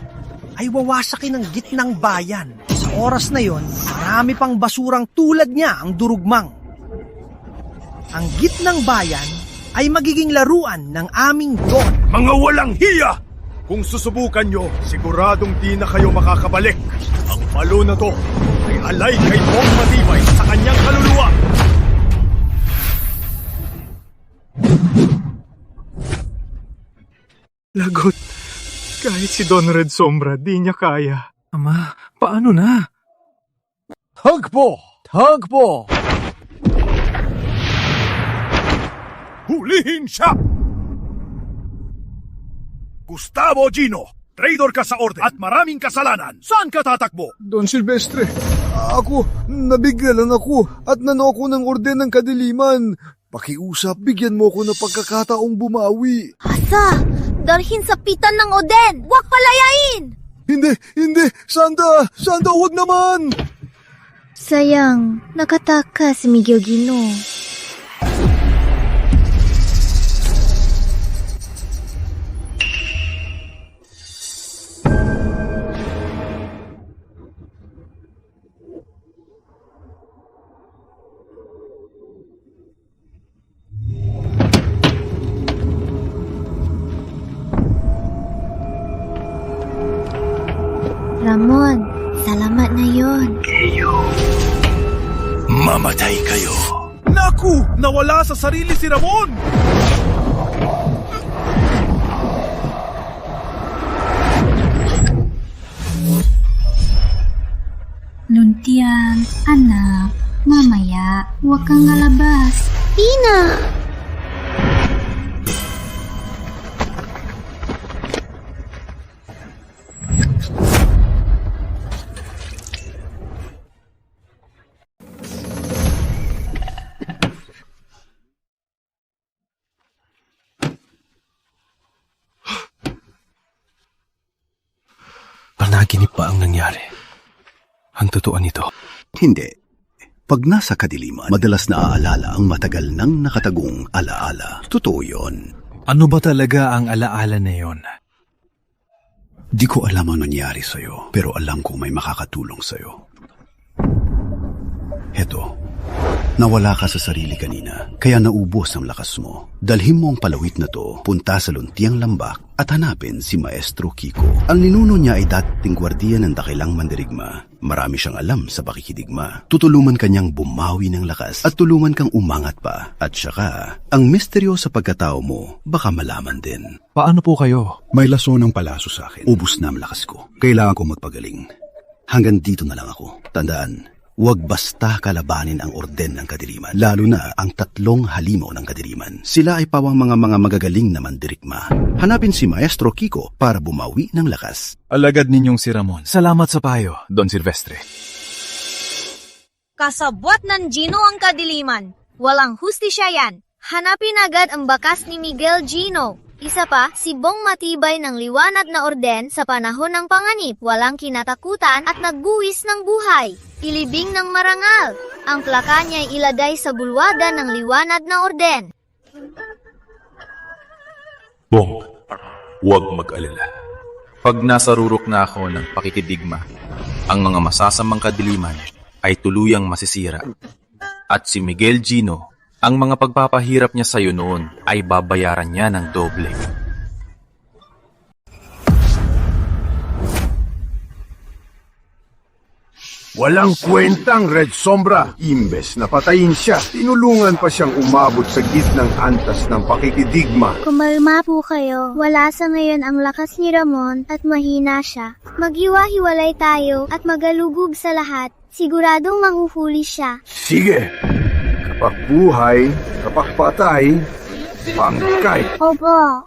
ay wawasakin ng gitnang bayan. Sa oras na yon, marami pang basurang tulad niya ang durugmang. Ang gitnang bayan ay magiging laruan ng aming Don. Mga walang hiya! Kung susubukan nyo, siguradong di na kayo makakabalik. Ang palo na to ay alay kay Bong Matibay sa kanyang kaluluwa. Lagot. Kahit si Don Red Sombra, di niya kaya. Ama, paano na? Tagpo! Tagpo! Hulihin siya! Gustavo Gino, traitor ka sa orden at maraming kasalanan. Saan ka tatakbo? Don Silvestre, ako, nabigla lang ako at nanoko ng orden ng kadiliman. Pakiusap, bigyan mo ko ng pagkakataong bumawi. Asa! Dalhin sa pitan ng Oden! Huwag palayain! Hindi! Santa, huwag naman! Sayang, nakatakas si Miguel Gino. Ramon, salamat na yon. Mamatay kayo. Naku! Nawala sa sarili si Ramon! Luntian, anak, mamaya, huwag kang lalabas. Ina! Panaginip ba ang nangyari? Ang totoo nito? Hindi. Pag nasa kadiliman, madalas naaalala ang matagal nang nakatagong alaala. Totoo yun. Ano ba talaga ang alaala na yon? Di ko alam ang nangyari sa'yo, pero alam kong may makakatulong sa'yo. Heto, nawala ka sa sarili kanina, kaya naubos ang lakas mo. Dalhin mo ang palawit na to, punta sa luntiang lambak, at hanapin si Maestro Kiko. Ang ninuno niya ay dating gwardiya ng dakilang mandirigma. Marami siyang alam sa pakikidigma. Tutulungan kanyang bumawi ng lakas at tulungan kang umangat pa. At saka, ang misteryo sa pagkatao mo, baka malaman din. Paano po kayo? May laso ng palaso sa akin. Ubus na ang lakas ko. Kailangan ko magpagaling. Hanggang dito na lang ako. Tandaan, huwag basta kalabanin ang orden ng kadiliman, lalo na ang tatlong halimaw ng kadiliman. Sila ay pawang mga magagaling na mandirigma. Hanapin si Maestro Kiko para bumawi ng lakas. Alagad ninyong si Ramon. Salamat sa payo, Don Silvestre. Kasabwat ng Gino ang kadiliman. Walang hustisya yan. Hanapin agad ang bakas ni Miguel Gino. Isa pa, si Bong Matibay ng liwanag na orden sa panahon ng panganib, walang kinatakutan at nagbuwis ng buhay. Ilibing ng marangal. Ang plaka niya ay ilagay sa bulwada ng liwanag na orden. Bong, huwag mag-alala. Pag nasa rurok na ako ng pakikidigma, ang mga masasamang kadiliman ay tuluyang masisira. At si Miguel Gino, ang mga pagpapahirap niya sa'yo noon ay babayaran niya ng doble. Walang kwentang Red Sombra. Imbes na patayin siya, tinulungan pa siyang umabot sa gitnang antas ng pakikidigma. Kumalma po kayo. Wala sa ngayon ang lakas ni Ramon at mahina siya. Maghiwa-hiwalay tayo at magalugog sa lahat. Siguradong manguhuli siya. Sige! Kapag buhay, kapag patay, pangkay. Opo.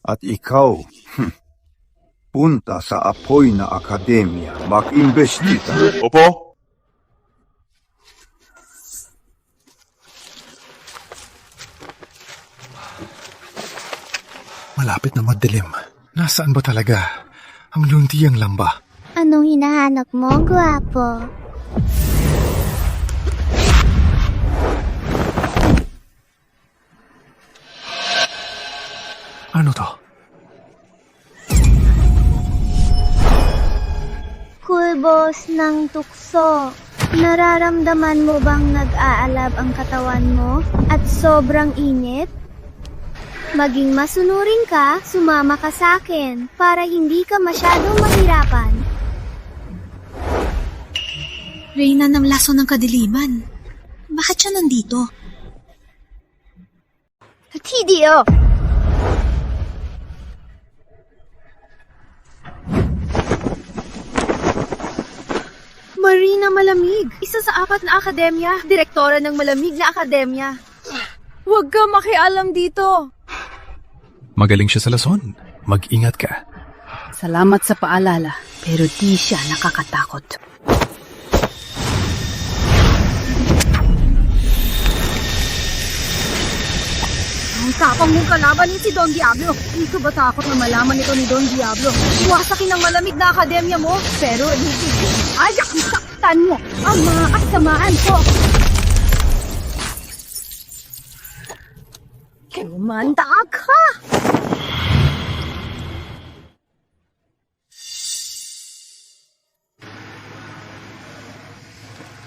At ikaw, punta sa apoy na akademya, mag-imbestiga. Opo. Malapit na magdilim. Nasaan ba talaga ang luntiyang lamba? Anong hinahanap mo, gwapo? Ano to? Kulbos ng tukso. Nararamdaman mo bang nag-aalab ang katawan mo at sobrang init? Maging masunurin ka, sumama ka sa akin para hindi ka masyadong mahirapan. Reyna ng laso ng kadiliman. Bakit siya nandito? Tidio! Marina Malamig, isa sa 4 na akademya, direktora ng Malamig na Akademya. Huwag ka makialam dito. Magaling siya sa lason. Mag-ingat ka. Salamat sa paalala, pero di siya nakakatakot. Ang tapang mong kalaban ni si Don Diablo. Hindi ka ba takot na malaman ito ni Don Diablo? Iwasakin ang Malamig na akademya mo, pero hindi. Ayak ang saktan mo ang mga kasamaan ko. Kumanda ka!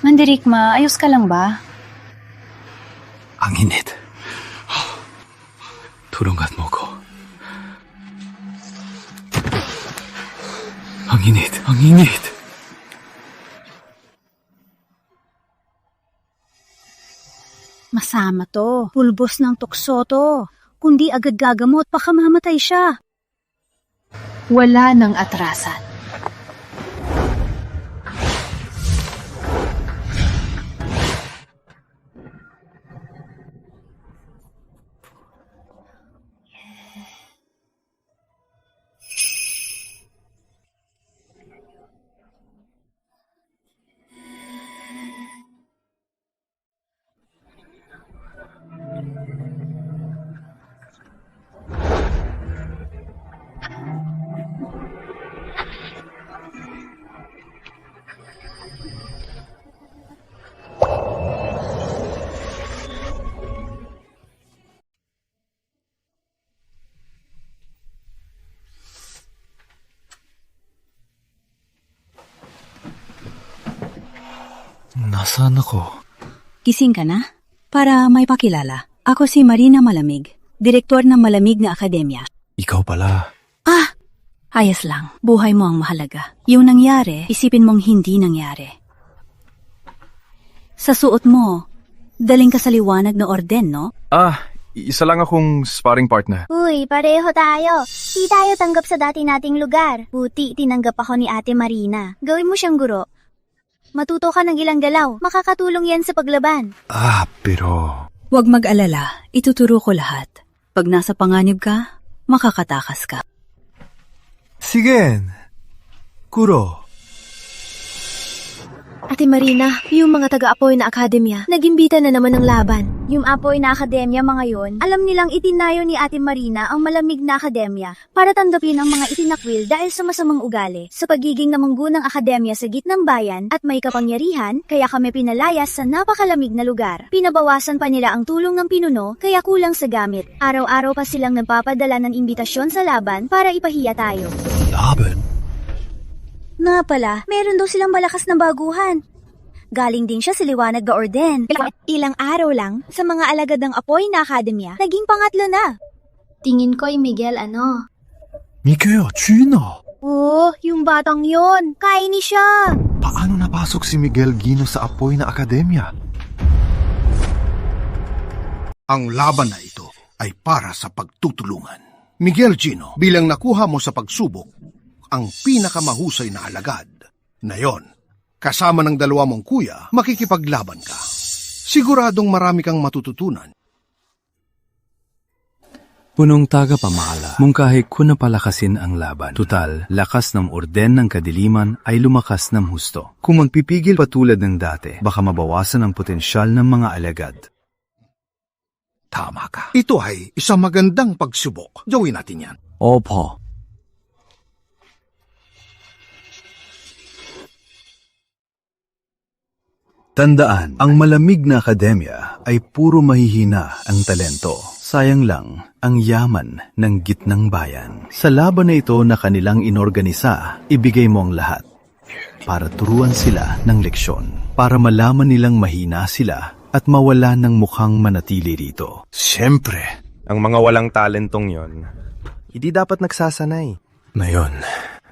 Mandirigma, ayos ka lang ba? Ang init. Tulungan mo ko. Ang init, ang init. Masama to. Pulbos ng tukso to. Kundi agad gagamot, baka mamatay siya. Wala nang atrasan. Nasaan ako? Gising ka na? Para may pakilala. Ako si Marina Malamig, direktor ng Malamig na Akademya. Ikaw pala. Ayos lang. Buhay mo ang mahalaga. Yung nangyari, isipin mong hindi nangyari. Sa suot mo, daling ka sa liwanag na orden, no? Isa lang akong sparring partner. Uy, pareho tayo. Di tayo tanggap sa dati nating lugar. Buti, tinanggap ako ni Ate Marina. Gawin mo siyang guro. Matuto ka ng ilang galaw. Makakatulong yan sa paglaban. Pero... Huwag mag-alala. Ituturo ko lahat. Pag nasa panganib ka, makakatakas ka. Sige. Kuro. Ate Marina, yung mga taga-apoy na akademya, nagimbita na naman ng laban. Yung apoy na akademya mga yon, alam nilang itinayo ni Ate Marina ang malamig na akademya para tanggapin ang mga itinakwil dahil sa masamang ugali. Sa pagiging namunggunang akademya sa gitnang bayan at may kapangyarihan, kaya kami pinalayas sa napakalamig na lugar. Pinabawasan pa nila ang tulong ng pinuno, kaya kulang sa gamit. Araw-araw pa silang nagpapadala ng imbitasyon sa laban para ipahiya tayo. Laban? Nga pala, meron daw silang malakas na baguhan. Galing din siya sa liwanag na orden. Ilang araw lang, sa mga alagad ng apoy na akademya, naging pangatlo na. Tingin ko ay Miguel Miguel, Gino! Oh, yung batang yon, kaini siya. Paano napasok si Miguel Gino sa apoy na akademya? Ang laban na ito ay para sa pagtutulungan. Miguel Gino, bilang nakuha mo sa pagsubok, ang pinakamahusay na alagad. Na yon, kasama ng dalawa mong kuya, makikipaglaban ka. Siguradong marami kang matututunan. Punong tagapamahala, mungkahi ko na palakasin ang laban. Tutal, lakas ng orden ng kadiliman ay lumakas ng husto. Kung magpipigil pa tulad ng dati, baka mabawasan ang potensyal ng mga alagad. Tama ka. Ito ay isang magandang pagsubok. Gawin natin yan. Opo. Tandaan, ang malamig na akademya ay puro mahihina ang talento. Sayang lang ang yaman ng gitnang bayan. Sa laban na ito na kanilang inorganisa, ibigay mo ang lahat para turuan sila ng leksyon, para malaman nilang mahina sila at mawala ng mukhang manatili rito. Siyempre, ang mga walang talentong yon, hindi dapat nagsasanay. Ngayon,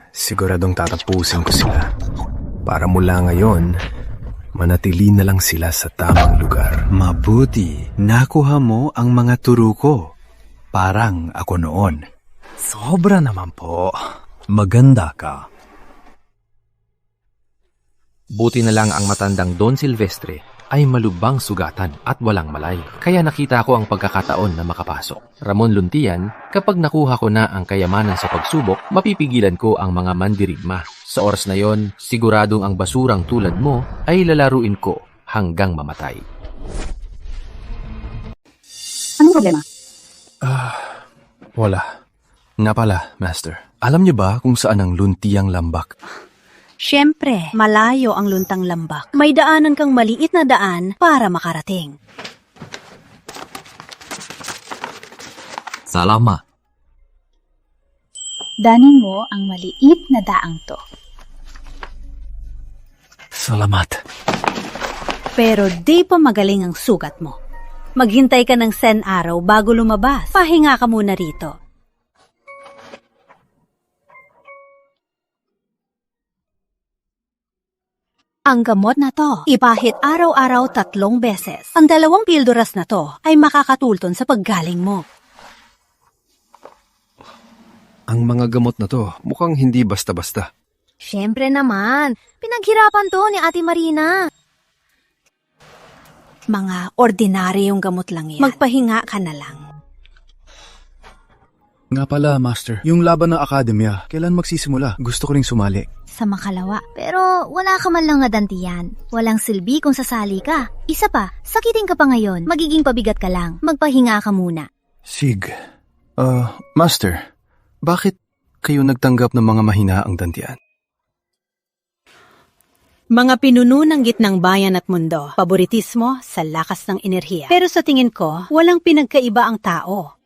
siguradong tatapusin ko sila. Para mula ngayon, manatili na lang sila sa tamang lugar. Mabuti, nakuha mo ang mga turo ko. Parang ako noon. Sobra naman po. Maganda ka. Buti na lang ang matandang Don Silvestre ay malubang sugatan at walang malay. Kaya nakita ko ang pagkakataon na makapasok. Ramon Luntian, kapag nakuha ko na ang kayamanan sa pagsubok, mapipigilan ko ang mga mandirigma. Sa oras na yon, siguradong ang basurang tulad mo ay lalaruin ko hanggang mamatay. Anong problema? Wala. Nga pala, Master. Alam niyo ba kung saan ang Luntiang Lambak? Siyempre, malayo ang luntang lambak. May daanan kang maliit na daan para makarating. Salamat. Danin mo ang maliit na daang to. Salamat. Pero di pa magaling ang sugat mo. Maghintay ka ng 10 araw bago lumabas. Pahinga ka muna rito. Ang gamot na to, ipahit araw-araw 3 beses. Ang 2 pilduras na to ay makakatulton sa paggaling mo. Ang mga gamot na to, mukhang hindi basta-basta. Siyempre naman, pinaghirapan to ni Ate Marina. Mga ordinaryong gamot lang yan. Magpahinga ka na lang. Nga pala, Master. Yung laban ng akademya, kailan magsisimula? Gusto ko ring sumali. Sa makalawa. Pero wala ka man lang nadantiyan. Walang silbi kung sasali ka. Isa pa, sakitin ka pa ngayon. Magiging pabigat ka lang. Magpahinga ka muna. Sig. Master, bakit kayo nagtanggap ng mga mahinaang dantian? Mga pinuno ng gitnang bayan at mundo, paboritismo sa lakas ng enerhiya. Pero sa tingin ko, walang pinagkaiba ang tao.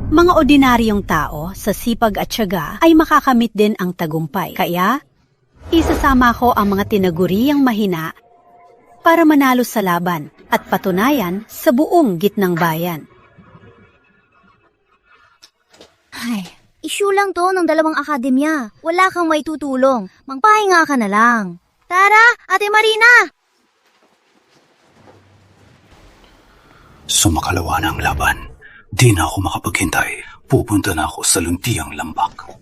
Mga ordinaryong tao sa sipag at tiyaga ay makakamit din ang tagumpay. Kaya, isasama ko ang mga tinaguriang mahina para manalo sa laban at patunayan sa buong gitnang bayan. Ay, issue lang to ng 2 akademya. Wala kang may tutulong. Magpahinga ka na lang. Tara, Ate Marina! Sumakalawa na ang laban. Di na ako makapaghintay. Pupunta na ako sa Luntiang Lambak.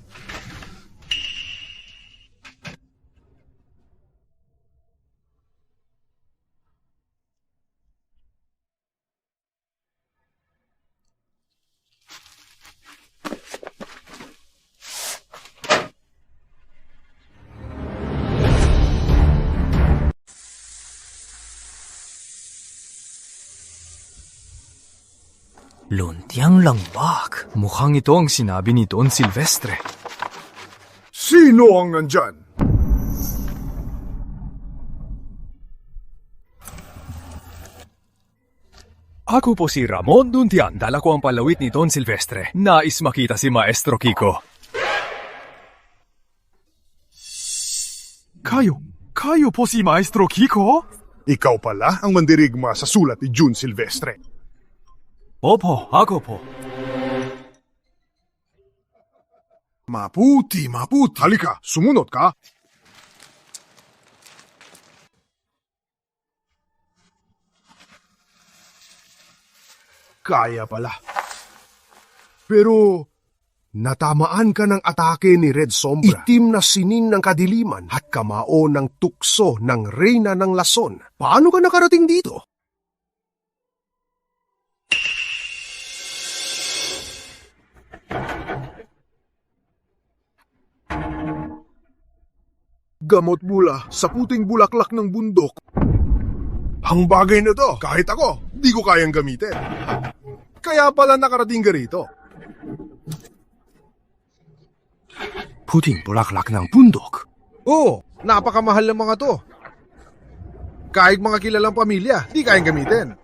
Luntiang langbak. Mukhang ito ang sinabi ni Don Silvestre. Sino ang nandyan? Ako po si Ramon Luntian. Dala ko ang palawit ni Don Silvestre. Nais makita si Maestro Kiko. Kayo po si Maestro Kiko? Ikaw pala ang mandirigma sa sulat ni June Silvestre. Opo, ako po. Maputi. Halika, sumunod ka. Kaya pala. Pero natamaan ka ng atake ni Red Sombra, itim na sinin ng kadiliman at kamao ng tukso ng Reyna ng Lason. Paano ka nakarating dito? Gamot mula sa puting bulaklak ng bundok. Ang bagay na to, kahit ako, di ko kayang gamitin. Kaya pala nakarating ka rito. Puting bulaklak ng bundok. Oo, napakamahal ng mga to. Kahit mga kilalang pamilya, di kayang gamitin.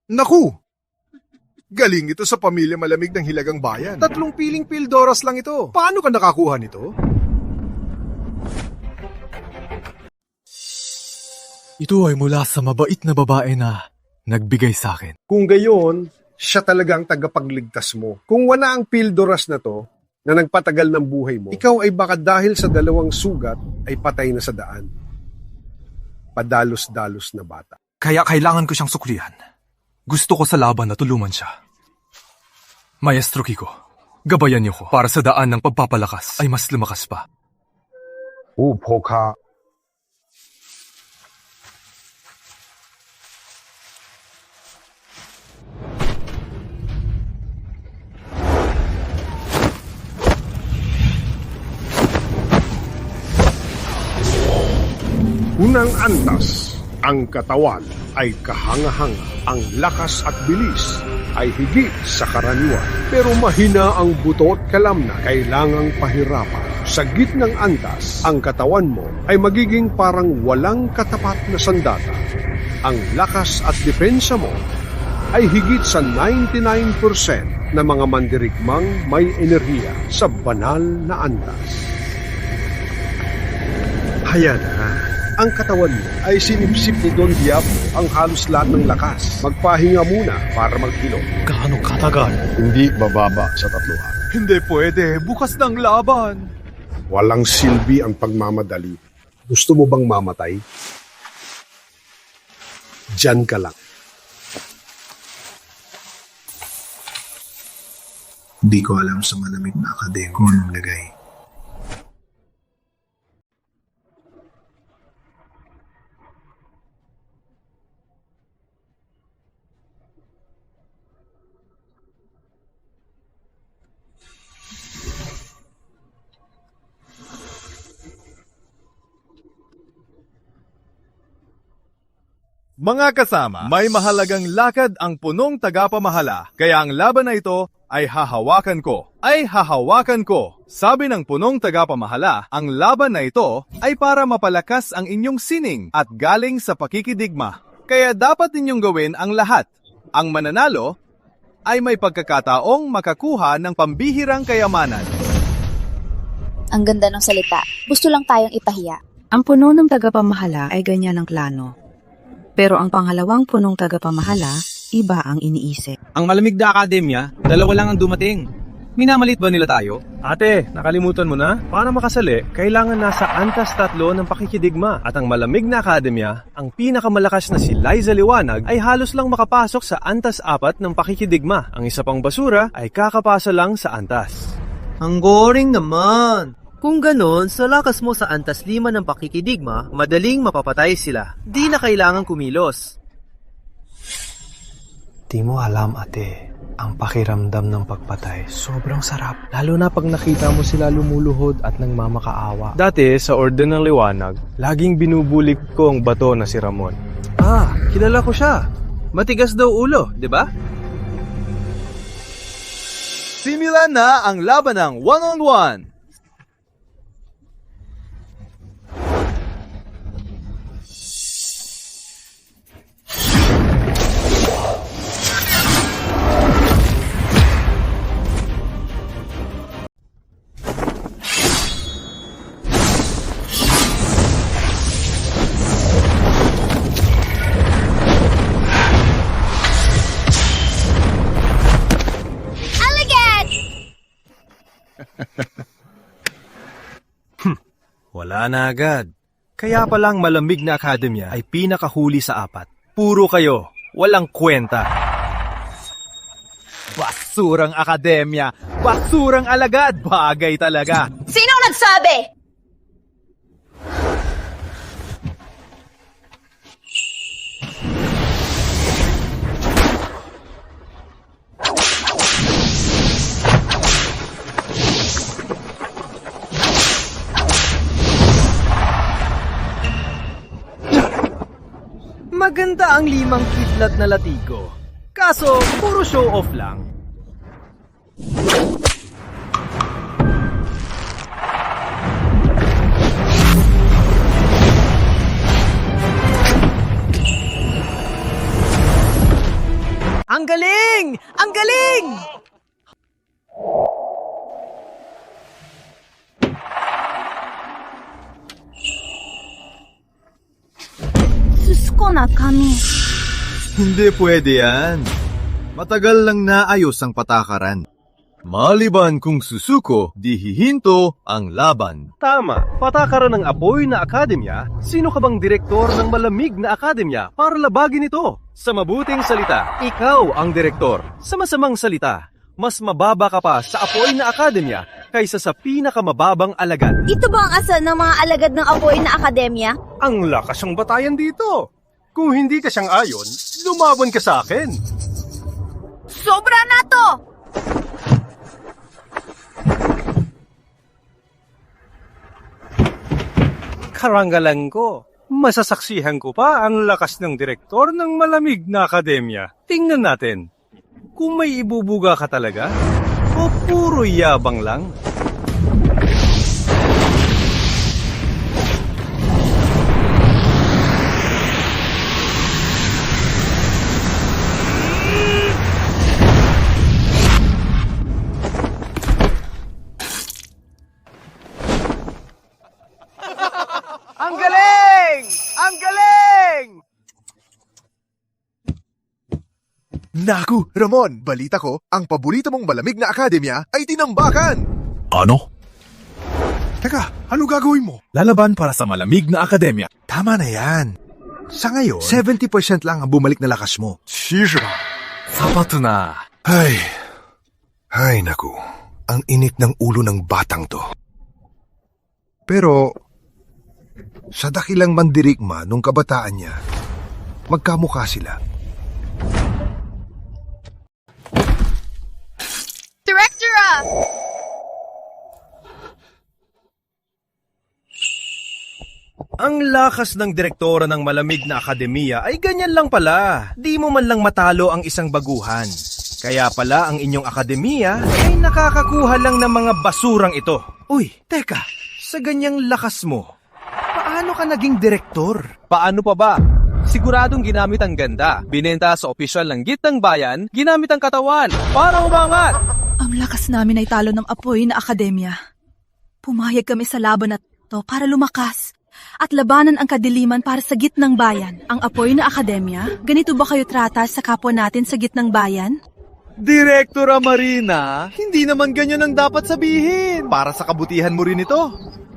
Naku! Galing ito sa pamilya malamig ng Hilagang Bayan. 3 piling pildoras lang ito. Paano ka nakakuha nito? Ito ay mula sa mabait na babae na nagbigay sa akin. Kung gayon, siya talagang tagapagligtas mo. Kung wala ang pildoras na to, na nagpatagal ng buhay mo, ikaw ay baka dahil sa 2 sugat ay patay na sa daan. Padalos-dalos na bata. Kaya kailangan ko siyang suklihan. Gusto ko sa laban na tulungan siya. Maestro Kiko, gabayan niyo ko para sa daan ng pagpapalakas ay mas lumakas pa. Upo ka. Unang antas, ang katawan ay kahanga-hanga. Ang lakas at bilis ay higit sa karaniwan. Pero mahina ang buto at kalamna, kailangang pahirapan. Sa gitnang antas, ang katawan mo ay magiging parang walang katapat na sandata. Ang lakas at depensa mo ay higit sa 99% na mga mandirigmang may enerhiya sa banal na antas. Haya na. Ang katawan mo ay sinipsip ni Don Diablo ang halos lahat ng lakas. Magpahinga muna para maghilom. Gaano katagal? Hindi bababa sa 3 Hindi pwede. Bukas ng laban. Walang silbi ang pagmamadali. Gusto mo bang mamatay? Diyan ka lang. Di ko alam sa malamig na akademya kung anong lagay. Mga kasama, may mahalagang lakad ang punong tagapamahala, kaya ang laban na ito ay hahawakan ko. Sabi ng punong tagapamahala, ang laban na ito ay para mapalakas ang inyong sining at galing sa pakikidigma. Kaya dapat ninyong gawin ang lahat. Ang mananalo ay may pagkakataong makakuha ng pambihirang kayamanan. Ang ganda ng salita. Gusto lang tayong ipahiya. Ang puno ng tagapamahala ay ganyan ang plano. Pero ang pangalawang punong tagapamahala, iba ang iniisip. Ang malamig na akademya, 2 lang ang dumating. Minamalit ba nila tayo? Ate, nakalimutan mo na? Para makasali, kailangan nasa antas 3 ng pakikidigma. At ang malamig na akademya, ang pinakamalakas na si Liza Liwanag ay halos lang makapasok sa antas 4 ng pakikidigma. Ang isa pang basura ay kakapasa lang sa antas. Ang boring naman! Kung ganon, sa lakas mo sa antas 5 ng pakikidigma, madaling mapapatay sila. Di na kailangan kumilos. Di mo alam, ate. Ang pakiramdam ng pagpatay, sobrang sarap. Lalo na pag nakita mo sila lumuluhod at nagmamakaawa. Dati, sa Orden ng Liwanag, laging binubulig ko ang bato na si Ramon. Ah, kilala ko siya. Matigas daw ulo, di ba? Simulan na ang laban ng one-on-one. Wala na agad. Kaya palang Malamig na Akademya ay pinakahuli sa 4. Puro kayo, walang kwenta. Basurang akademya, basurang alagad, bagay talaga. Sinong nagsabi? Maganda ang 5 kidlat na latigo. Kaso, puro show off lang. Ang galing! Ang galing! Sus ko na kami. Hindi pwede yan. Matagal lang naayos ang patakaran. Maliban kung susuko, di hihinto ang laban. Tama, patakaran ng apoy na akademya. Sino ka bang direktor ng Malamig na Akademya para labagin ito? Sa mabuting salita, ikaw ang direktor. Sa masamang salita, mas mababa ka pa sa apoy na akademya kaysa sa pinakamababang alagad. Ito ba ang asa ng mga alagad ng apoy na akademya? Ang lakas ng batayan dito. Kung hindi ka siyang ayon, lumaban ka sa akin. Sobra na to! Karangalan ko. Masasaksihan ko pa ang lakas ng direktor ng Malamig na Akademya. Tingnan natin. Kung may ibubuga ka talaga, o puro yabang lang. Ang galing! Ang galing! Naku, Ramon, balita ko, ang paborito mong Malamig na Akademya ay tinambakan! Ano? Teka, ano gagawin mo? Lalaban para sa Malamig na Akademya. Tama na yan. Sa ngayon, 70% lang ang bumalik na lakas mo. Shisha. Sapat na. Ay naku, ang init ng ulo ng batang to. Pero, sa dakilang mandirigma nung kabataan niya, magkamukha sila. Directora! Ang lakas ng direktora ng Malamig na Akademya ay ganyan lang pala. Di mo man lang matalo ang isang baguhan. Kaya pala ang inyong akademya ay nakakakuha lang ng mga basurang ito. Uy, teka, sa ganyang lakas mo, paano ka naging direktor? Paano pa ba? Siguradong ginamit ang ganda. Binenta sa opisyal ng Gitnang Bayan, ginamit ang katawan para umangat. Ang lakas namin ay talo ng apoy na akademya. Pumayag kami sa laban na to para lumakas at labanan ang kadiliman para sa Gitnang Bayan. Ang apoy na akademya, ganito ba kayo trata sa kapwa natin sa Gitnang Bayan? Direktora Marina, hindi naman ganyan ang dapat sabihin. Para sa kabutihan mo rin ito.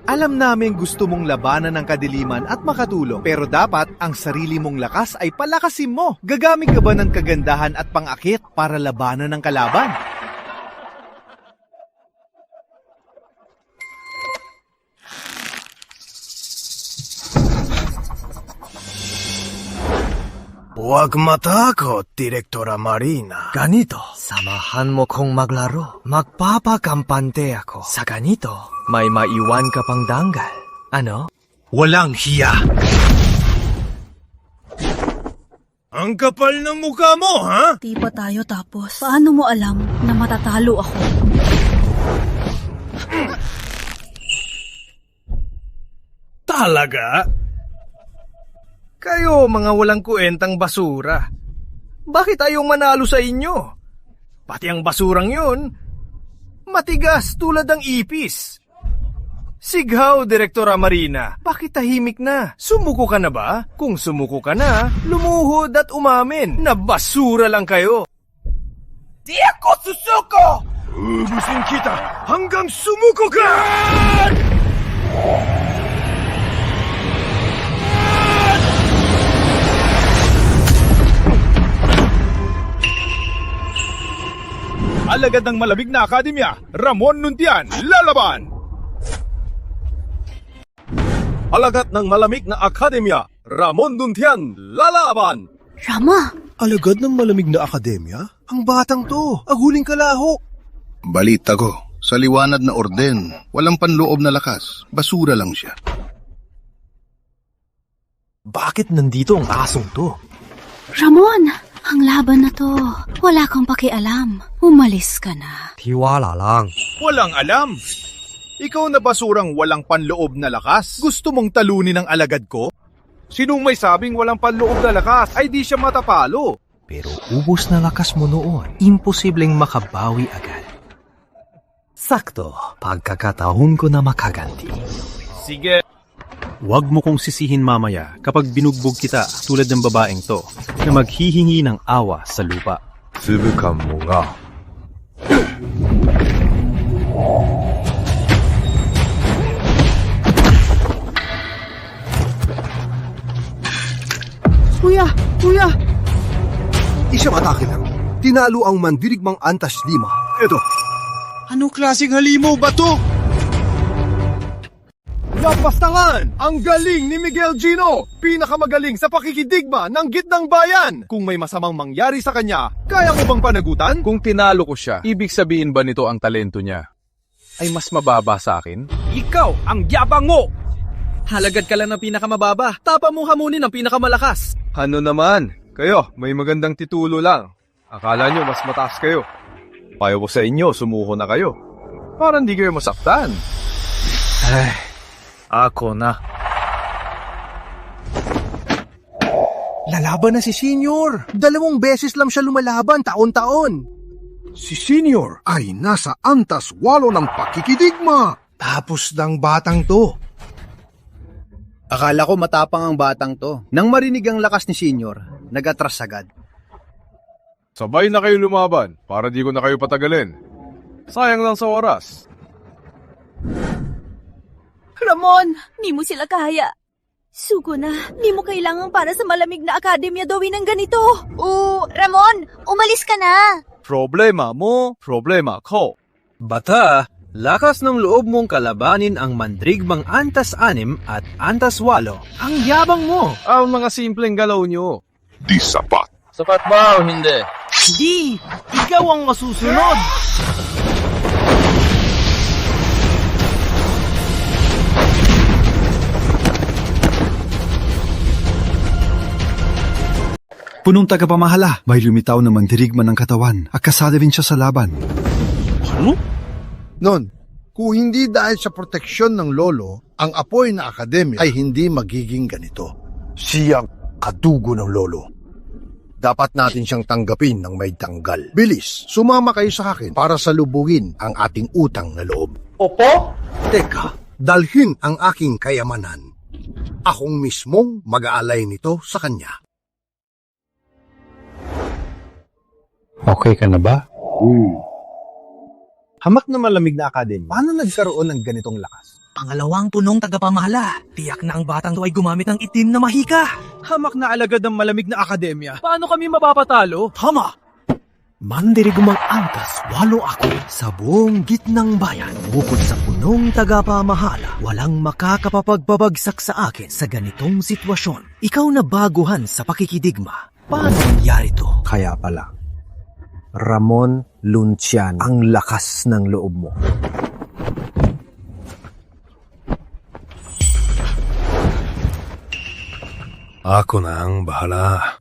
Alam namin gusto mong labanan ng kadiliman at makatulong, pero dapat ang sarili mong lakas ay palakasin mo. Gagamit ka ba ng kagandahan at pang-akit para labanan ng kalaban? Huwag matakot, Direktora Marina. Ganito, samahan mo kong maglaro. Magpapakampante ako. Sa ganito, may maiwan ka pang danggal. Ano? Walang hiya. Ang kapal ng mukha mo, ha? Di pa tayo tapos. Paano mo alam na matatalo ako? Talaga? Kayo, mga walang kuwentang basura. Bakit ayaw manalo sa inyo? Pati ang basurang yun, matigas tulad ng ipis. Sighaw, Direktora Marina, bakit tahimik na? Sumuko ka na ba? Kung sumuko ka na, lumuhod at umamin na basura lang kayo. Di ako susuko! Ubusin kita hanggang sumuko ka! Alagad ng malamig na akademya, Ramon Nuntian, lalaban! Alagad ng malamig na akademya, Ramon Nuntian, lalaban! Rama! Alagad ng malamig na akademya? Ang batang to, aguling kalahok. Balita ko, sa liwanag na orden, walang panloob na lakas, basura lang siya. Bakit nandito ang asong to? Ramon! Ang laban na to, wala kang pakialam. Umalis ka na. Tiwala lang. Walang alam! Ikaw na basurang walang panloob na lakas? Gusto mong talunin ang alagad ko? Sinong may sabing walang panloob na lakas ay di siya matapalo? Pero ubos na lakas mo noon, imposibleng makabawi agad. Sakto, pagkakataon ko na makaganti. Sige. Huwag mo kong sisihin mamaya kapag binugbog kita tulad ng babaeng to na maghihingi ng awa sa lupa. Subukan mo nga. Kuya! Isang atake lang. Tinalo ang mandirigmang Antas Lima. Ito. Anong klaseng halimaw ba to? Napastangan! Ang galing ni Miguel Gino! Pinakamagaling sa pakikidigma ng gitnang bayan! Kung may masamang mangyari sa kanya, kaya mo bang panagutan? Kung tinalo ko siya, ibig sabihin ba nito ang talento niya ay mas mababa sa akin? Ikaw ang yabang mo! Halagad ka lang ng pinakamababa, tapa mo hamunin ang pinakamalakas. Ano naman? Kayo, may magandang titulo lang. Akala nyo mas mataas kayo. Payo ko sa inyo, sumuko na kayo. Para hindi kayo masaktan. Ako na. Lalaban na si Senior. 2 beses lang siya lumalaban taon-taon. Si Senior ay nasa antas 8 ng pakikidigma. Tapos ng batang to. Akala ko matapang ang batang to. Nang marinig ang lakas ni Senior, nag-atras agad. Sabay na kayo lumaban para di ko na kayo patagalin. Sayang lang sa oras. Ramon, ni mo sila kaya. Sugo na, ni mo kailangan para sa malamig na akademya gawin ng ganito. Ramon, umalis ka na. Problema mo, problema ko. Bata, lakas ng loob mong kalabanin ang mandrigmang Antas 6 at Antas 8. Ang yabang mo! Ang mga simpleng galaw nyo. Di sapat. Sapat ba o hindi? Hindi! Ikaw ang masusunod! Punong tagapamahala, may lumitaw na mandirigma ng katawan at kasali rin siya sa laban. Ano? Non, kung hindi dahil sa proteksyon ng lolo, ang apoy na akademya ay hindi magiging ganito. Siyang kadugo ng lolo. Dapat natin siyang tanggapin ng may tanggal. Bilis, sumama kayo sa akin para salubungin ang ating utang na loob. Opo? Teka, dalhin ang aking kayamanan. Akong mismong mag-aalay nito sa kanya. Okay ka na ba? Hamak na malamig na akademya. Paano nagkaroon ng ganitong lakas? Pangalawang punong tagapamahala. Tiyak na ang batang to ay gumamit ng itim na mahika. Hamak na alagad ng malamig na akademya. Paano kami mapapatalo? Tama! Mandirigmang Antas 8 ako sa buong gitnang bayan. Bukod sa punong tagapamahala, walang makakapapagpabagsak sa akin sa ganitong sitwasyon. Ikaw na baguhan sa pakikidigma. Paano nangyari to? Kaya pala, Ramon Luncian, ang lakas ng loob mo. Ako na ang bahala.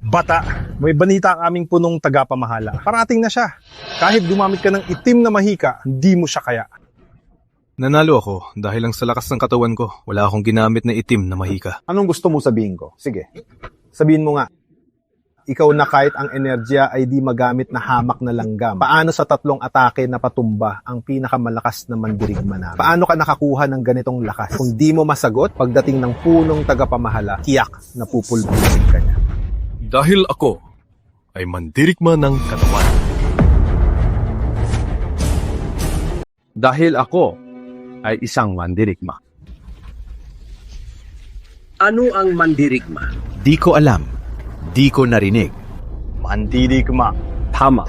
Bata, may balita ang aming punong tagapamahala. Parating na siya. Kahit gumamit ka ng itim na mahika, hindi mo siya kaya. Nanalo ako dahil lang sa lakas ng katawan ko. Wala akong ginamit na itim na mahika. Anong gusto mo sabihin ko? Sige, sabihin mo nga. Ikaw na kahit ang enerhiya ay di magamit na hamak na langgam. Paano sa 3 atake na patumba ang pinakamalakas na mandirigma namin? Paano ka nakakuha ng ganitong lakas? Kung di mo masagot, pagdating ng punong tagapamahala, tiyak na pupulbusin ka niya. Dahil ako ay mandirigma ng katawan. Dahil ako ay isang mandirigma. Ano ang mandirigma? Di ko alam. Di ko narinig. Mandirigma. Tama.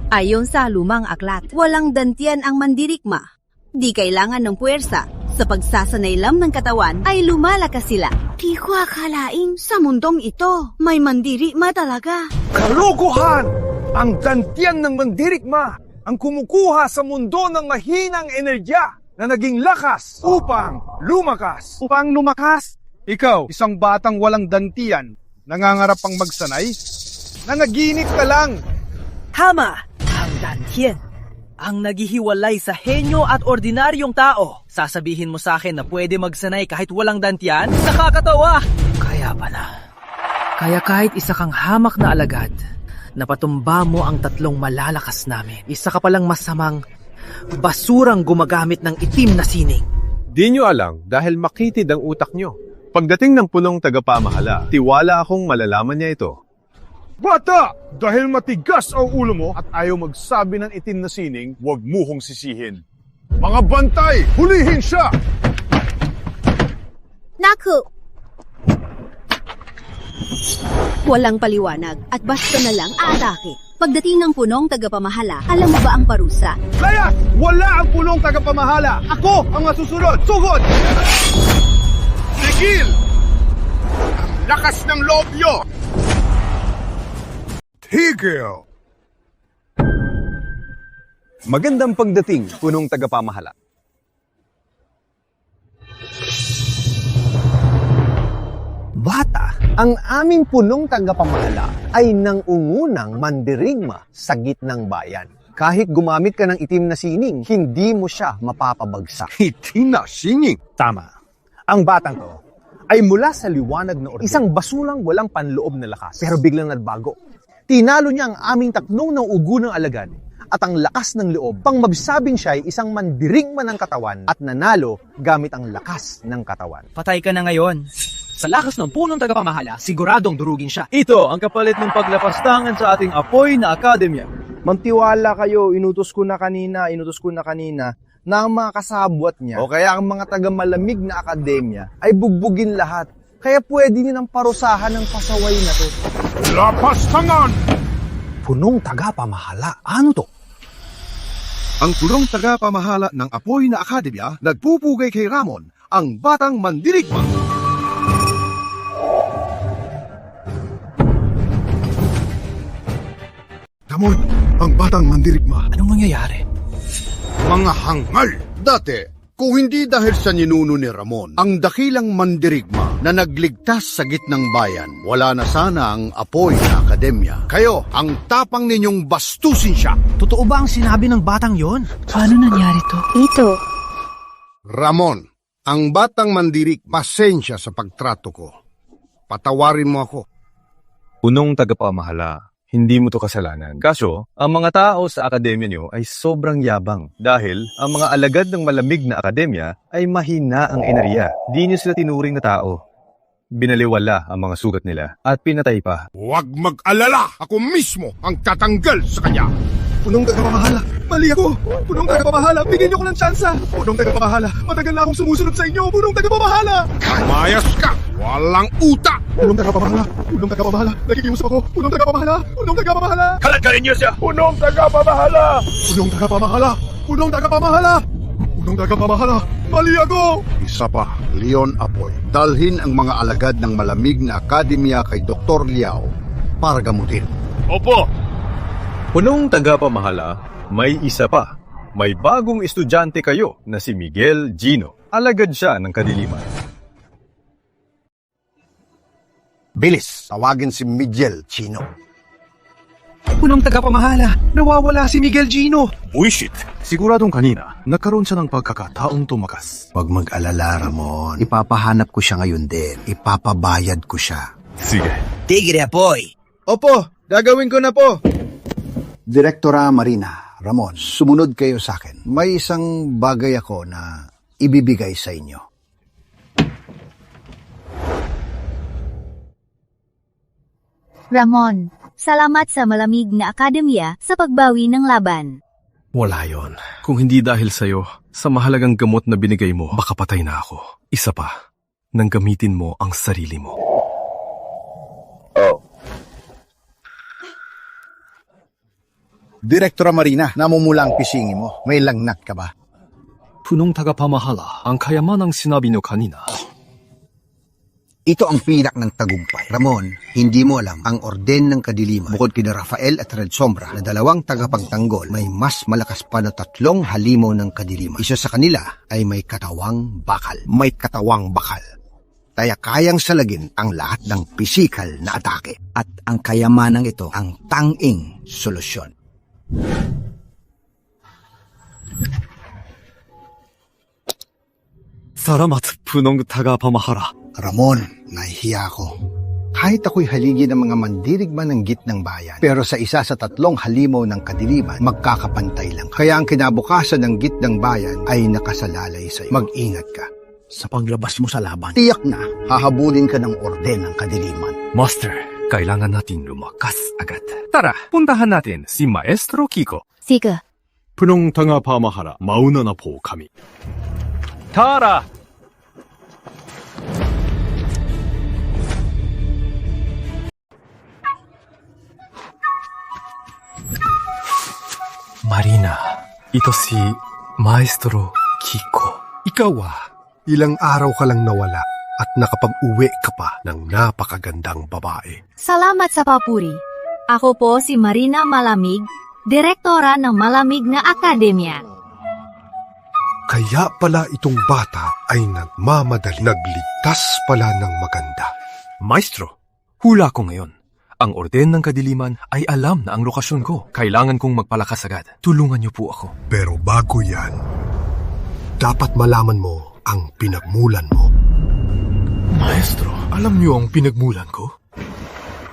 Ayon sa lumang aklat, walang dantian ang mandirigma. Di kailangan ng puwersa. Sa pagsasanay lang ng katawan ay lumalakas sila. Di ko akalaing sa mundong ito may mandirigma talaga. Kalokohan! Ang dantian ng mandirigma ang kumukuha sa mundo ng mahinang enerhiya na naging lakas upang lumakas. Upang lumakas? Ikaw, isang batang walang dantian, nangangarap pang magsanay? Nanaginip ka lang! Tama! Ang dantian ang naghihiwalay sa henyo at ordinaryong tao. Sasabihin mo sa akin na pwede magsanay kahit walang dantian? Nakakatawa! Kaya pala. Kaya kahit isa kang hamak na alagad, napatumba mo ang 3 malalakas namin. Isa ka palang masamang basurang gumagamit ng itim na sining. Di nyo alam dahil makitid ang utak nyo. Pagdating ng punong tagapamahala, tiwala akong malalaman niya ito. Bata! Dahil matigas ang ulo mo at ayaw magsabi ng itim na sining, huwag mo kong sisihin. Mga bantay, hulihin siya! Naku! Walang paliwanag at basta na lang atake. Pagdating ng punong tagapamahala, alam mo ba ang parusa? Layas! Wala ang punong tagapamahala! Ako ang masusunod! Sugod! Tigil! Ang lakas ng loob nyo! Tigil! Magandang pagdating, punong tagapamahala. Bata, Ang aming punong tagapamahala ay nangungunang mandirigma sa gitnang bayan. Kahit gumamit ka ng itim na sining, hindi mo siya mapapabagsak. Itim na sining? Tama. Ang batang to ay mula sa liwanag na orden. Isang basulang walang panloob na lakas, pero biglang nagbago. Tinalo niya ang aming 3 nauugo ng alagad at ang lakas ng loob pang mabisabing siya ay isang mandirigma ng katawan at nanalo gamit ang lakas ng katawan. Patay ka na ngayon. Sa lakas ng punong tagapamahala, siguradong durugin siya. Ito ang kapalit ng paglapastangan sa ating apoy na akademya. Magtiwala kayo, inutos ko na kanina na ang mga kasabwat niya o kaya ang mga taga-malamig na akademya ay bugbugin lahat. Kaya pwede nilang parusahan ng pasaway na to. Lapastangan! Punong tagapamahala? Ano to? Ang punong tagapamahala ng apoy na akademya nagpupugay kay Ramon, ang batang mandirigma. Ramon, ang batang mandirigma. Anong mangyayari? Mga hangal! Dati, kung hindi dahil sa ninuno ni Ramon, ang dakilang mandirigma na nagligtas sa gitnang bayan, wala na sana ang apoy na akademya. Kayo, ang tapang ninyong bastusin siya. Totoo ba ang sinabi ng batang yon? Paano nangyari to? Ito. Ramon, ang batang mandirig, pasensya sa pagtrato ko. Patawarin mo ako. Punong tagapamahala, hindi mo to kasalanan. Kaso, ang mga tao sa akademya nyo ay sobrang yabang dahil ang mga alagad ng malamig na akademya ay mahina ang enerhiya. Di nyo sila tinuring na tao. Binaliwala ang mga sugat nila at pinatay pa. Huwag mag-alala! Ako mismo ang tatanggal sa kanya! Punong tagapamahala, mali ako! Punong tagapamahala, bigyan niyo ko ng tsansa! Punong tagapamahala, matagal na akong sumusunod sa inyo! Punong tagapamahala! Mayas ka! Walang utak! Punong tagapamahala, nakikiusap ako! Punong tagapamahala! Punong tagapamahala! Kalagayin niyo siya! Punong tagapamahala! Punong tagapamahala! Punong tagapamahala! Punong tagapamahala, mali ako! Isa pa, Leon Apoy. Dalhin ang mga alagad ng malamig na akademya kay Dr. Liao para gamutin. Opo! Punong tagapamahala, may isa pa. May bagong estudyante kayo na si Miguel Gino. Alagad siya ng kadiliman. Bilis, tawagin si Miguel Gino. Punong tagapamahala, nawawala si Miguel Gino. Bullshit! Siguradong kanina, nagkaroon siya ng pagkakataong tumakas. Huwag mag-alala, Ramon. Ipapahanap ko siya ngayon din. Ipapabayad ko siya. Sige. Tigre, Apoy! Opo, gagawin ko na po. Direktora Marina, Ramon, sumunod kayo sa akin. May isang bagay ako na ibibigay sa inyo. Ramon, salamat sa malamig na akademya sa pagbawi ng laban. Wala yon. Kung hindi dahil sa'yo, sa mahalagang gamot na binigay mo, baka patay na ako. Isa pa, nang gamitin mo ang sarili mo. Direktora Marina, namumula ang pisingin mo. May langnat ka ba? Punong tagapamahala, ang kayamanang sinabi nyo kanina. Ito ang pinak ng tagumpay. Ramon, hindi mo alam, ang Orden ng Kadiliman, bukod kina Rafael at Red Sombra na dalawang tagapagtanggol, may mas malakas pa na 3 halimaw ng kadiliman. Isa sa kanila ay may katawang bakal. May katawang bakal. Kaya kayang salagin ang lahat ng pisikal na atake. At ang kayamanang ito ang tanging solusyon. Salamat, punong tagapamahala. Ramon, nahihiya ako. Kahit ako'y haligi ng mga mandirigman ng gitnang bayan, pero sa isa sa 3 halimaw ng kadiliman, magkakapantay lang. Kaya ang kinabukasan ng gitnang bayan ay nakasalalay sa'yo. Mag-ingat ka. Sa paglabas mo sa laban, tiyak na hahabulin ka ng Orden ng Kadiliman. Master, kailangan natin lumakas agad. Tara, puntahan natin si Maestro Kiko. Sige. punong tagapamahala, mauna na po kami. Tara! Marina, ito si Maestro Kiko. Ikaw ilang araw ka lang nawala at nakapag-uwi ka pa ng napakagandang babae. Salamat sa papuri. Ako po si Marina Malamig, direktora ng Malamig na Akademya. Kaya pala itong bata ay nagmamadali. Nagligtas pala ng maganda. Maestro, hula ko ngayon. Ang Orden ng Kadiliman ay alam na ang lokasyon ko. Kailangan kong magpalakas agad. Tulungan niyo po ako. Pero bago yan, dapat malaman mo ang pinagmulan mo. Maestro, alam niyo ang pinagmulan ko?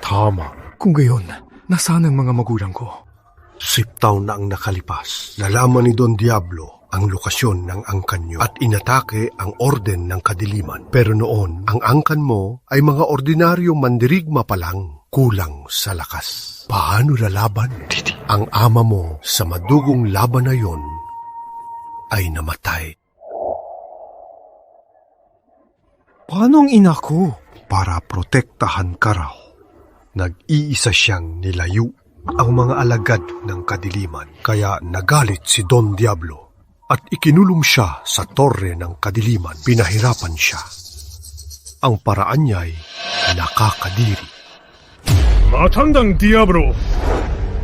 Tama. Kung gayon, nasaan ang mga magulang ko? 7 taon na ang nakalipas. Nalaman ni Don Diablo ang lokasyon ng angkan nyo at inatake ang Orden ng Kadiliman. Pero noon, ang angkan mo ay mga ordinaryong mandirigma pa lang, kulang sa lakas. Paano lalaban? Ang ama mo sa madugong laban na yon ay namatay. Paano ang ina ko? Para protektahan ka raw, nag-iisa siyang nilayo ang mga alagad ng Kadiliman. Kaya nagalit si Don Diablo at ikinulong siya sa torre ng Kadiliman. Pinahirapan siya. Ang paraan niya'y nakakadiri. Matandang Diablo!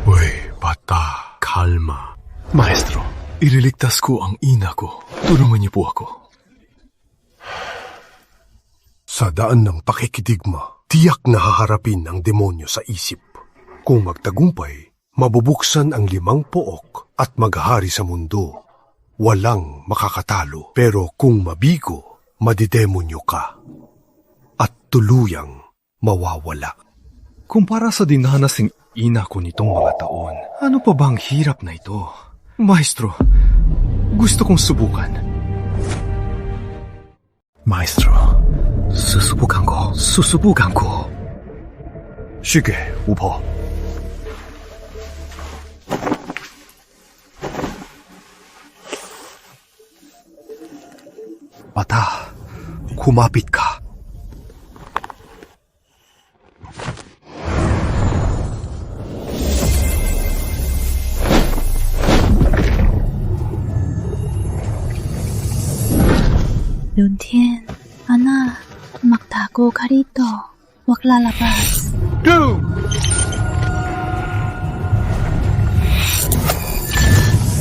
Uy, bata, kalma. Maestro, ililigtas ko ang ina ko. Tulungan niyo po ako. Sa daan ng pakikidigma, tiyak na haharapin ang demonyo sa isip. Kung magtagumpay, mabubuksan ang 5 pook at maghahari sa mundo. Walang makakatalo. Pero kung mabigo, madidemonyo ka. At tuluyang mawawala. Kumpara sa dinanas ng ina ko nitong mga taon, ano pa bang hirap na ito? Maestro, gusto kong subukan. Maestro, susubukan ko. Sige, upo. Bata, kumapit ka. Ana, magtago ka rito. Huwag lalabas. Go!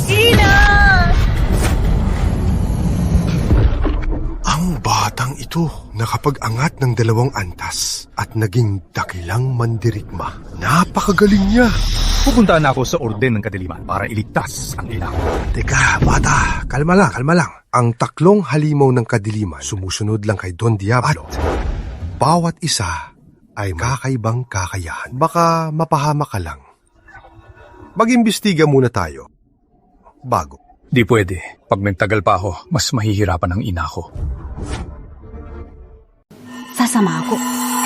Ina! Ang batang ito nakapag-angat ng 2 antas at naging dakilang mandirigma. Napakagaling niya. Pupunta na ako sa Orden ng Kadiliman para iligtas ang ina ko. Teka, bata, kalma lang. Ang 3 halimaw ng kadiliman sumusunod lang kay Don Diablo. At bawat isa ay kakaibang kakayahan. Baka mapahama ka lang. Mag-imbestiga muna tayo. Bago. Di pwede. Pag nagtagal pa ako, mas mahihirapan ang ina ko. Sasama ako.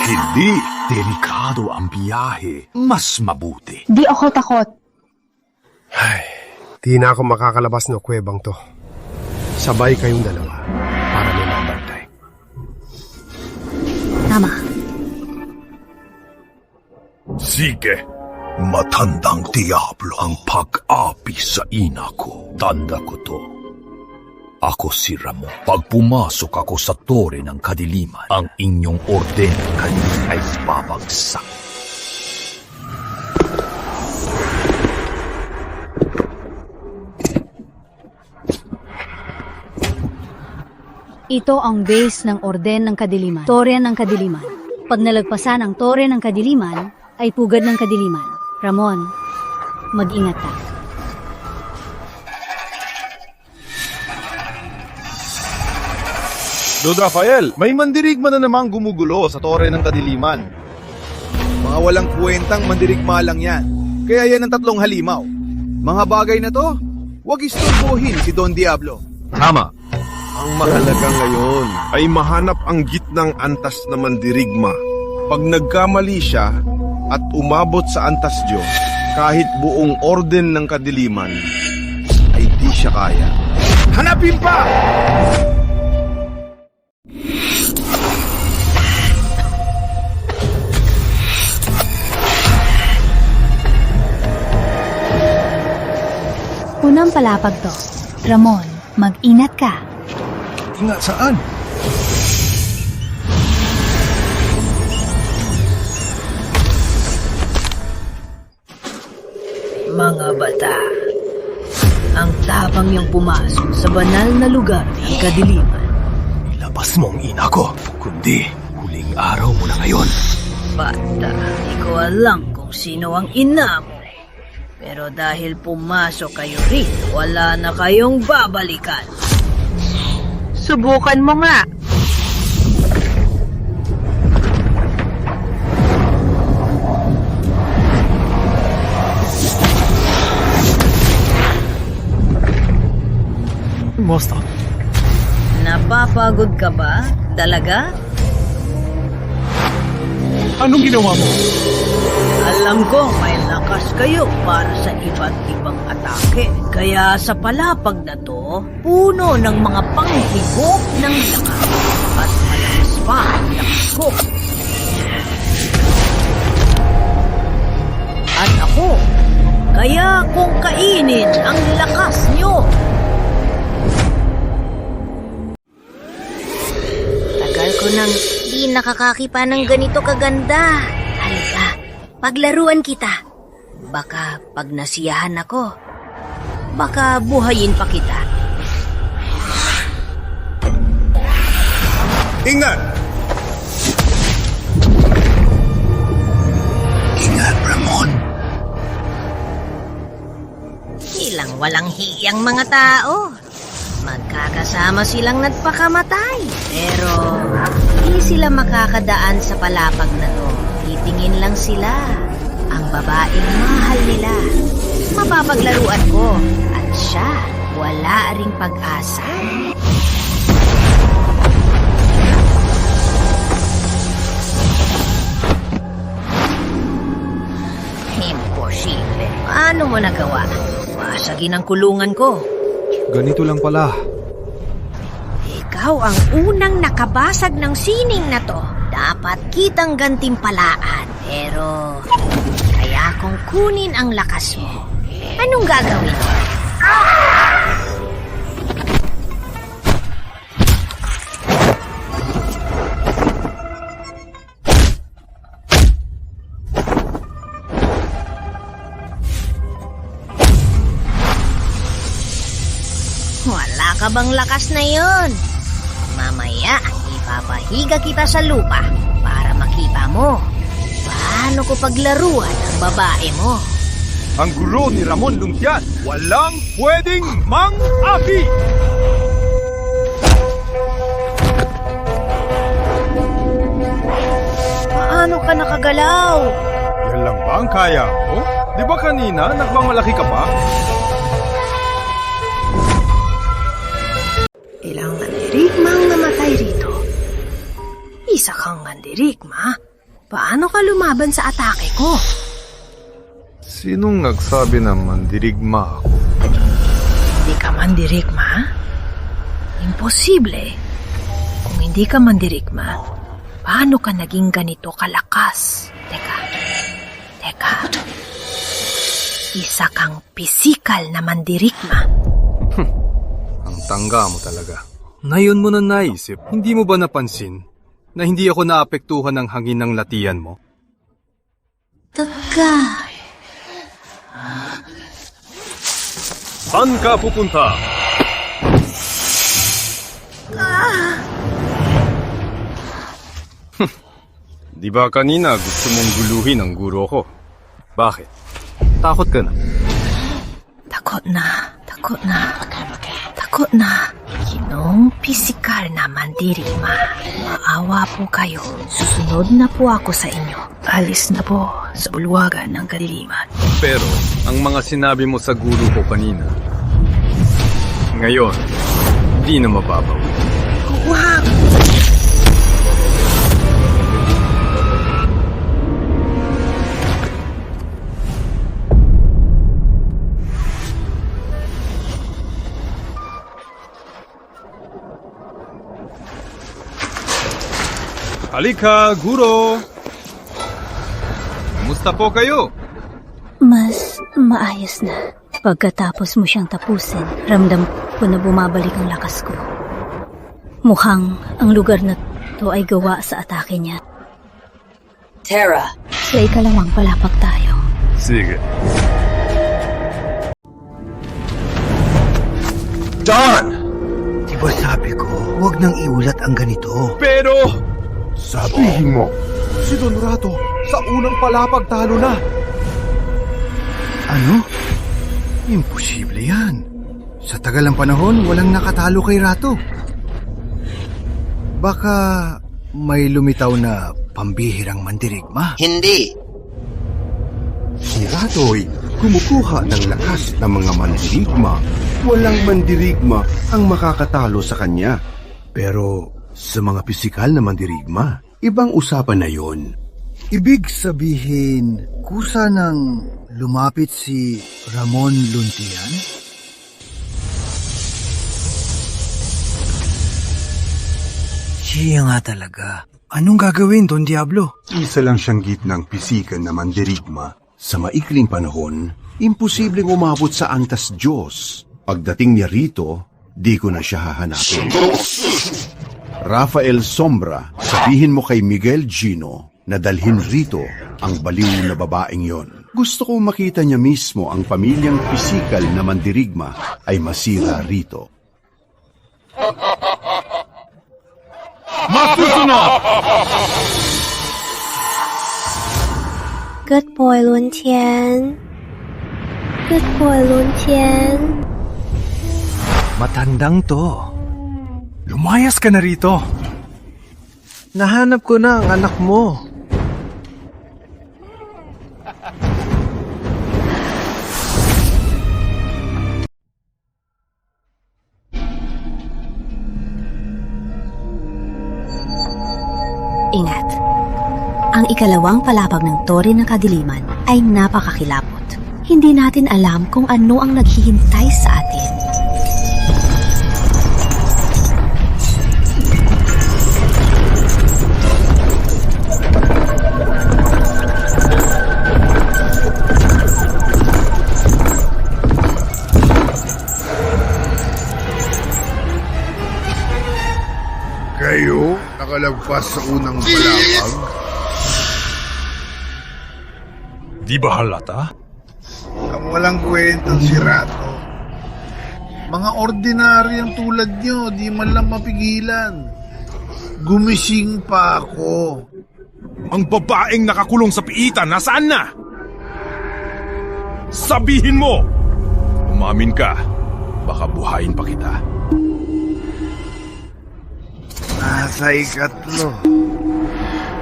Hindi. Delikado ang biyahe. Mas mabuti. Di ako takot. Di na ako makakalabas ng kuwebang to. Sabay kayong dalawa para may mabantay. Tama. Sige. Matandang Diablo ang pag-api sa ina ko. Tanda ko to. Ako si Ramon. Pag pumasok ako sa Tore ng Kadiliman, ang inyong orden ay babagsak. Ito ang base ng Orden ng Kadiliman, Tore ng Kadiliman. Pag nalagpasan ang Tore ng Kadiliman, ay pugad ng Kadiliman. Ramon, mag-ingat ka. Lord Rafael, may mandirigma na namang gumugulo sa Tore ng Kadiliman. Mga walang kwentang mandirigma lang yan. Kaya yan ang 3 halimaw. Mga bagay na to, huwag istorbohin si Don Diablo. Tama. Ang mahalaga ngayon ay mahanap ang gitnang antas na mandirigma. Pag nagkamali siya at umabot sa antas Diyos, kahit buong orden ng kadiliman, ay di siya kaya. Hanapin pa! Unang palapag to. Ramon, mag-ingat ka. Ingat saan? Mga bata, ang tapang niyong pumasok sa banal na lugar ng kadiliman. Ilabas mo ang ina ko, kundi huling araw mo na ngayon. Bata, di ko alam kung sino ang ina mo. Pero dahil pumasok kayo rito, wala na kayong babalikan. Subukan mo nga. Master. Napapagod ka ba? Talaga? Anong ginawa mo? Alam ko may lakas kayo para sa iba't ibang atake. Kaya sa palapag na to, puno ng mga panghigop ng lakas. At malakas pa ang lakas ko. At ako, kaya kong kainin ang lakas nyo. Tagal ko nang di nakakakipa ng ganito kaganda. Halika, paglaruan kita. Baka pag nasiyahan ako, baka buhayin pa kita. Ingat! Ingat, Ramon. Ilang walang hiyang mga tao. Magkakasama silang nagpakamatay. Pero hindi sila makakadaan sa palapag na to. Titingin lang sila. Ang babaeng mahal nila. Mapapaglaruan ko. At siya, wala ring pag-asa. Imposible. Paano mo nagawa? Basagin ang kulungan ko. Ganito lang pala. Ikaw ang unang nakabasag ng sining na to. Dapat kitang gantimpalaan. Pero kaya kung kunin ang lakas mo, anong gagawin mo? bang lakas na yon? Mamaya, ipapahiga kita sa lupa para makita mo paano ko paglaruan ang babae mo. Ang guro ni Ramon Luntian, walang pwedeng mang-api! Paano ka nakagalaw? Yan lang ba ang kaya ko? Di ba kanina nagmamalaki ka pa? Ilang mandirigmang namatay rito. Isa kang mandirigma? Paano ka lumaban sa atake ko? Sinong nagsabi na mandirigma ako? Hindi ka mandirigma? Imposible. Kung hindi ka mandirigma, paano ka naging ganito kalakas? Teka. Isa kang pisikal na mandirigma. Ang tangga mo talaga. Ngayon mo na naisip, hindi mo ba napansin na hindi ako naapektuhan ng hangin ng latian mo? Teka. Saan ka pupunta? Di ba kanina gusto mong guluhin ang guro ko? Bakit? Takot ka na? Takot na. Ginong pisikal na mandirigma. Maawa po kayo. Susunod na po ako sa inyo. Alis na po sa bulwagan ng kadiliman. Pero, ang mga sinabi mo sa guro ko kanina, ngayon, di na mababaw. Wag! Halika, guro! Kumusta po kayo? Mas maayos na. Pagkatapos mo siyang tapusin, ramdam ko na bumabalik ang lakas ko. Mukhang ang lugar na to ay gawa sa atake niya. Terra! Sa ikalawang palapag tayo. Sige. Don! Di ba sabi ko, huwag nang iulat ang ganito. Pero... Sabihin mo, si Don Rato sa unang palapag talo na. Ano? Imposible yan. Sa tagal ng panahon, walang nakatalo kay Rato. Baka may lumitaw na pambihirang mandirigma. Hindi. Si Rato'y kumukuha ng lakas ng mga mandirigma. Walang mandirigma ang makakatalo sa kanya. Pero sa mga pisikal na mandirigma, ibang usapan na yon. Ibig sabihin, kusa nang lumapit si Ramon Luntian? Siya nga talaga. Anong gagawin, Don Diablo? Isa lang siyang gitnang pisikan na mandirigma. Sa maikling panahon, imposibleng umabot sa antas Diyos. Pagdating niya rito, di ko na siya hahanapin. Rafael Sombra, sabihin mo kay Miguel Gino na dalhin rito ang baliw na babaeng yon. Gusto ko makita niya mismo ang pamilyang pisikal na mandirigma ay masira rito. Masusunod! Good boy, Luntian. Good boy, Luntian. Matandang to. Lumayas ka na rito. Nahanap ko na ang anak mo. Ingat. Ang ikalawang palapag ng Tore ng Kadiliman ay napakakilapot. Hindi natin alam kung ano ang naghihintay sa atin. Kayo nakalagpas sa unang palapag? Di ba halata? Ang walang kwentang si Rato. Mga ordinaryang tulad nyo, di man lang mapigilan. Gumising pa ako. Ang babaeng nakakulong sa piitan, nasaan na? Sabihin mo! Umamin ka, baka buhayin pa kita. Nasa ikatlo.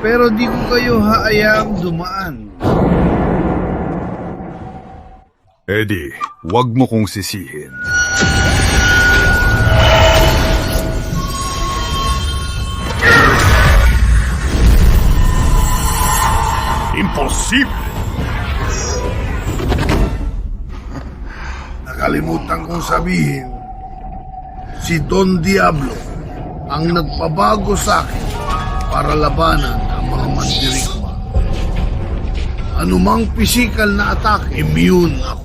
Pero di ko kayo haayaang dumaan. Eddie, wag mo kong sisihin. Imposible! Nakalimutan kong sabihin, si Don Diablo ang nagpabago sa akin para labanan ang mga mandirigma. Anumang pisikal na atake, immune ako.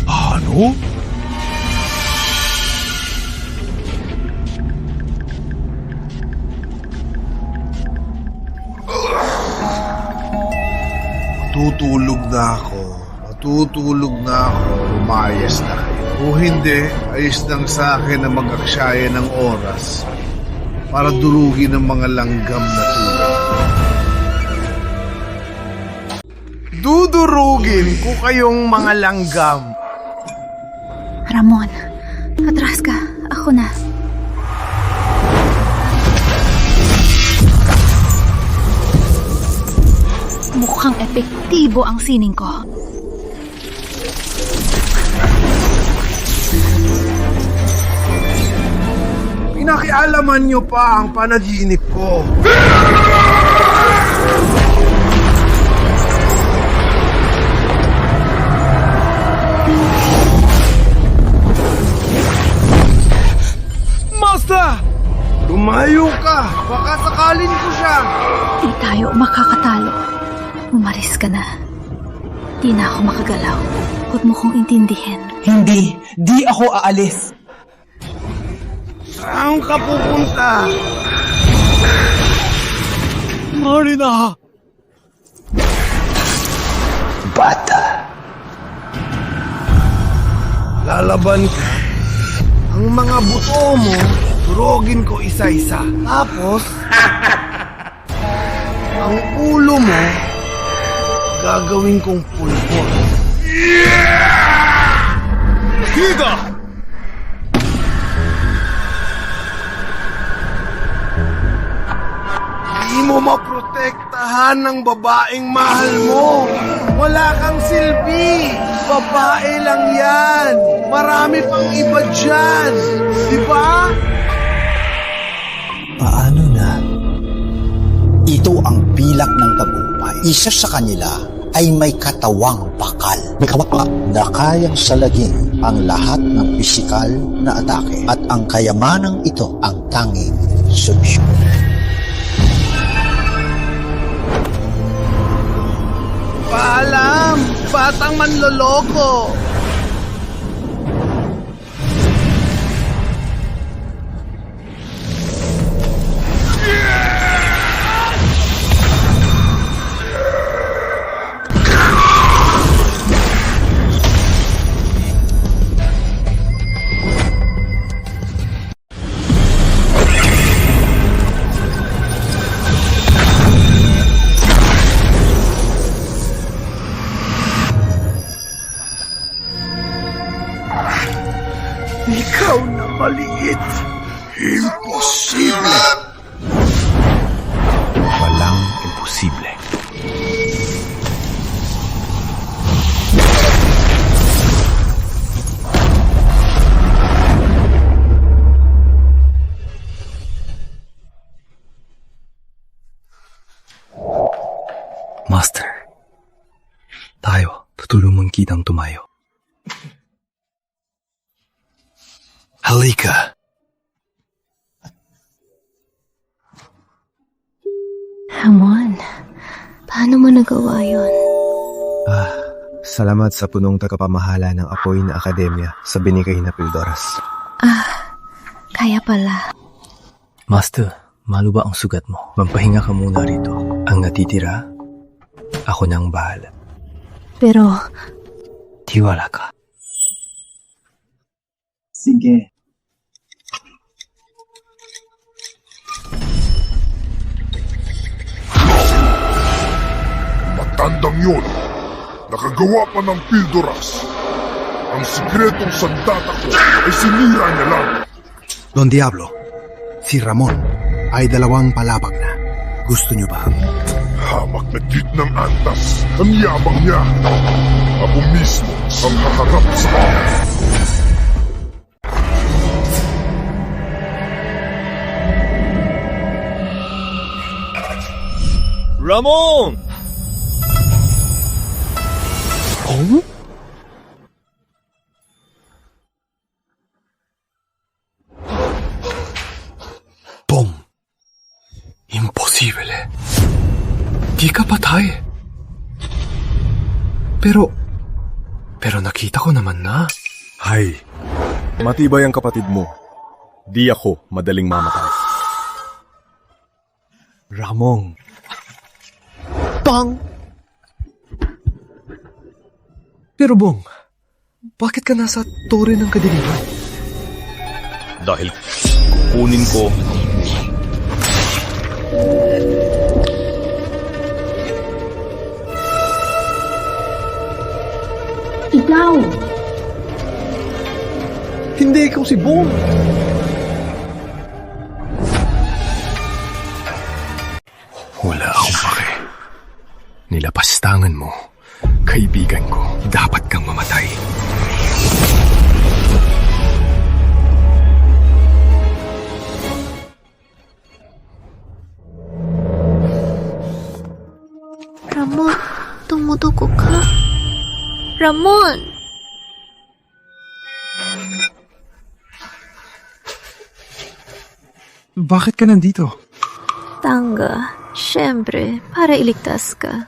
Ano? Matutulog na ako. Umayas na kayo. O hindi, ayos lang sa akin na mag-aksaya ng oras para durugin ang mga langgam na tulad. Dudurugin ko kayong mga langgam. Ramon, atras ka. Ako na. Mukhang epektibo ang sining ko. Pinakialaman nyo pa ang panaginip ko. Master! Lumayo ka! Baka sakalin ko siya! Di tayo makakatalo. Umalis ka na. Di na ako makagalaw. Huwag mo kong intindihin. Hindi! Di ako aalis! Saan ka pupunta? Marina! Bata! Lalaban ka? Ang mga buto mo, durogin ko isa-isa. Tapos, ang ulo mo, gagawin kong pulbon. Higa! Di mo maprotektahan ng babaeng mahal mo. Wala kang silbi. Babae lang yan. Marami pang iba dyan. Di ba? Paano na? Ito ang pilak ng tagumpay. Isa sa kanila ay may katawang bakal. May kawak na kayang salagin ang lahat ng pisikal na atake. At ang kayamanang ito ang tanging solusyon. Paalam! Batang manloloko! Ikaw na maliit. Imposible. Walang imposible. Master, tayo, tutulungan kitang tumayo. Halika. Ramon, paano mo nagawa yun? Salamat sa punong tagapamahala ng apoy na akademya sa binigay na pildoras. Kaya pala. Master, malo ba ang sugat mo? Magpahinga ka muna rito. Ang natitira, ako nang bahala. Pero, di Tiwala ka. Sige. Matandang yun, nakagawa pa ng Pildoras. Ang sikretong sandata ko ay sinira niya lang. Don Diablo, si Ramon ay 2 palapag na. Gusto niyo ba? Hamak na gitnang antas. Ang yabang niya. Ako mismo ang haharap sa kanya. Ramon! Oh? Bong. Imposible. Di ka patay. Pero nakita ko naman na. Hay, matibay ang kapatid mo. Di ako madaling mamatay. Ramon. Bang! Pero Bong, bakit ka nasa tore ng kadiliman? Dahil kukunin ko Ikaw! Hindi ikaw si Bong. Wala akong pake. Nilapastangan mo. Kaibigan ko, dapat kang mamatay. Ramon, tumudugo ka. Ramon! Bakit ka nandito? Tanga, syempre, para iligtas ka.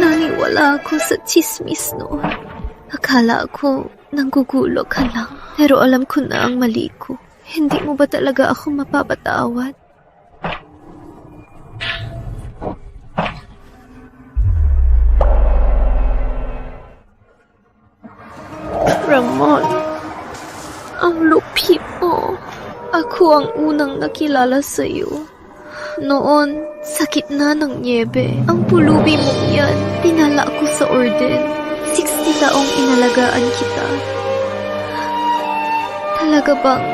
Naniwala ako sa chismis noon. Akala ko nanggugulo ka lang. Pero alam ko na ang mali ko. Hindi mo ba talaga ako mapapatawad? Ramon, ang lupi mo. Ako ang unang nakilala sa'yo. Noon, sa gitna ng niebe, ang pulubi mong yan, dinala ako sa orden. 60 taong inalagaan kita. Talaga bang,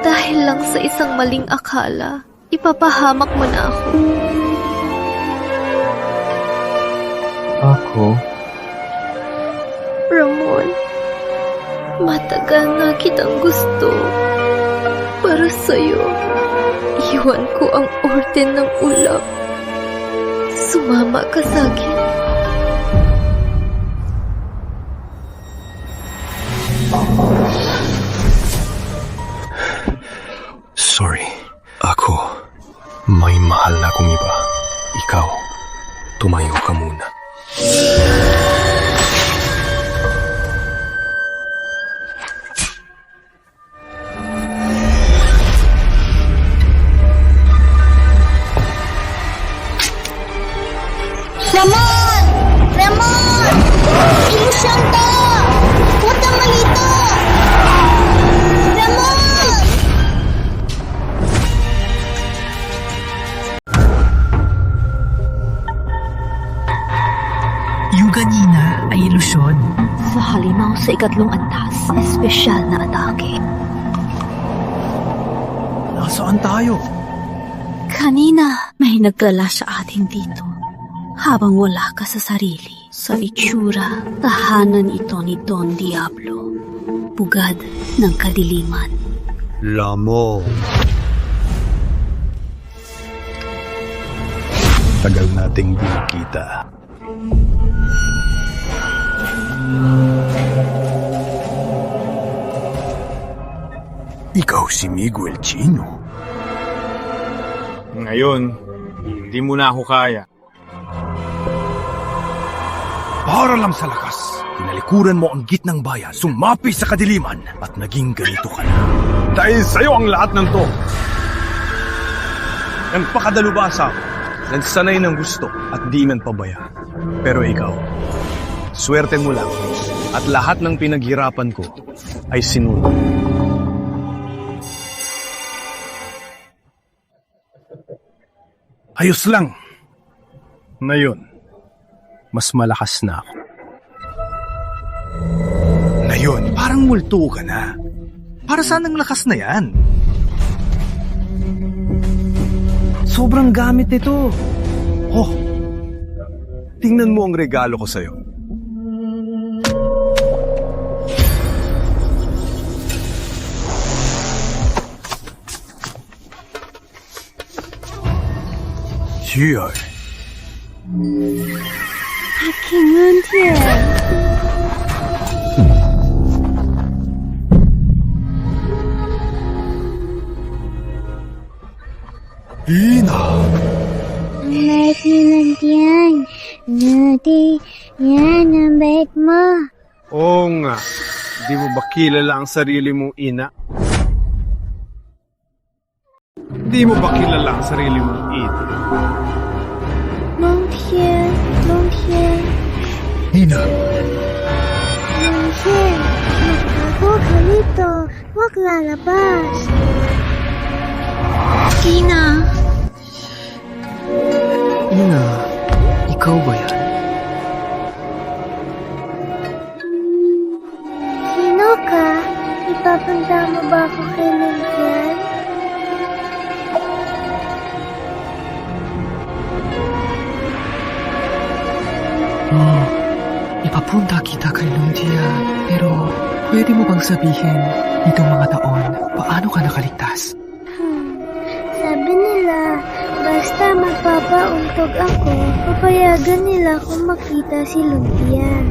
dahil lang sa isang maling akala, ipapahamak mo na ako? Ako? Ramon, matagal na kitang gusto. Para sa'yo, iwan ko ang orden ng ulap. Sumama ka sa'kin. Sorry. Ako, may mahal na akong iba. Ikaw, tumayo ka muna. Ramon! Ramon! Ilusyon to! Huwag kang malito! Ramon! Yung kanina ay ilusyon. Sa halimaw sa 3 antas, espesyal na atake. Nasaan tayo? Kanina, may nagdala sa atin dito. Habang wala ka sa sarili, sa itsura, tahanan ito ni Don Diablo. Bugad ng kadiliman. Lamo. Tagal nating di nakita. Ikaw si Miguel Chino. Ngayon, hindi mo na ako kaya. Para lang sa lakas, tinalikuran mo ang gitnang bayan, sumapi sa kadiliman, at naging ganito ka na. Dahil sa'yo ang lahat ng to. Nagpakadalubasa. nagsanay ng gusto at di man pabaya. Pero ikaw, swerte mo lang at lahat ng pinaghirapan ko ay sinulong. Ayos lang. Ngayon, mas malakas na ako. Ngayon, parang multo ka na. Para saan ang lakas na yan? Sobrang gamit nito. Oh, tingnan mo ang regalo ko sa'yo. Here. Aking luntian. Ina! Ang bait ni luntian. Nati, yan ang bait mo. Oo nga. Di mo ba kilala ang sarili mong ina? Di mo ba kilala ang sarili mong ina? Luntian, luntian. Ina! Luntian, magtago ka dito. Huwag lalabas. Tina! Ina, ikaw ba yan? Sino ka? Ipapunta mo ba ako kay Luntian? Oh, ipapunta kita kay Luntia. Pero, pwede mo bang sabihin, itong mga taon, paano ka nakaligtas? Sabi nila, basta magpapauntog ako, papayagan nila kung makita si Luntian.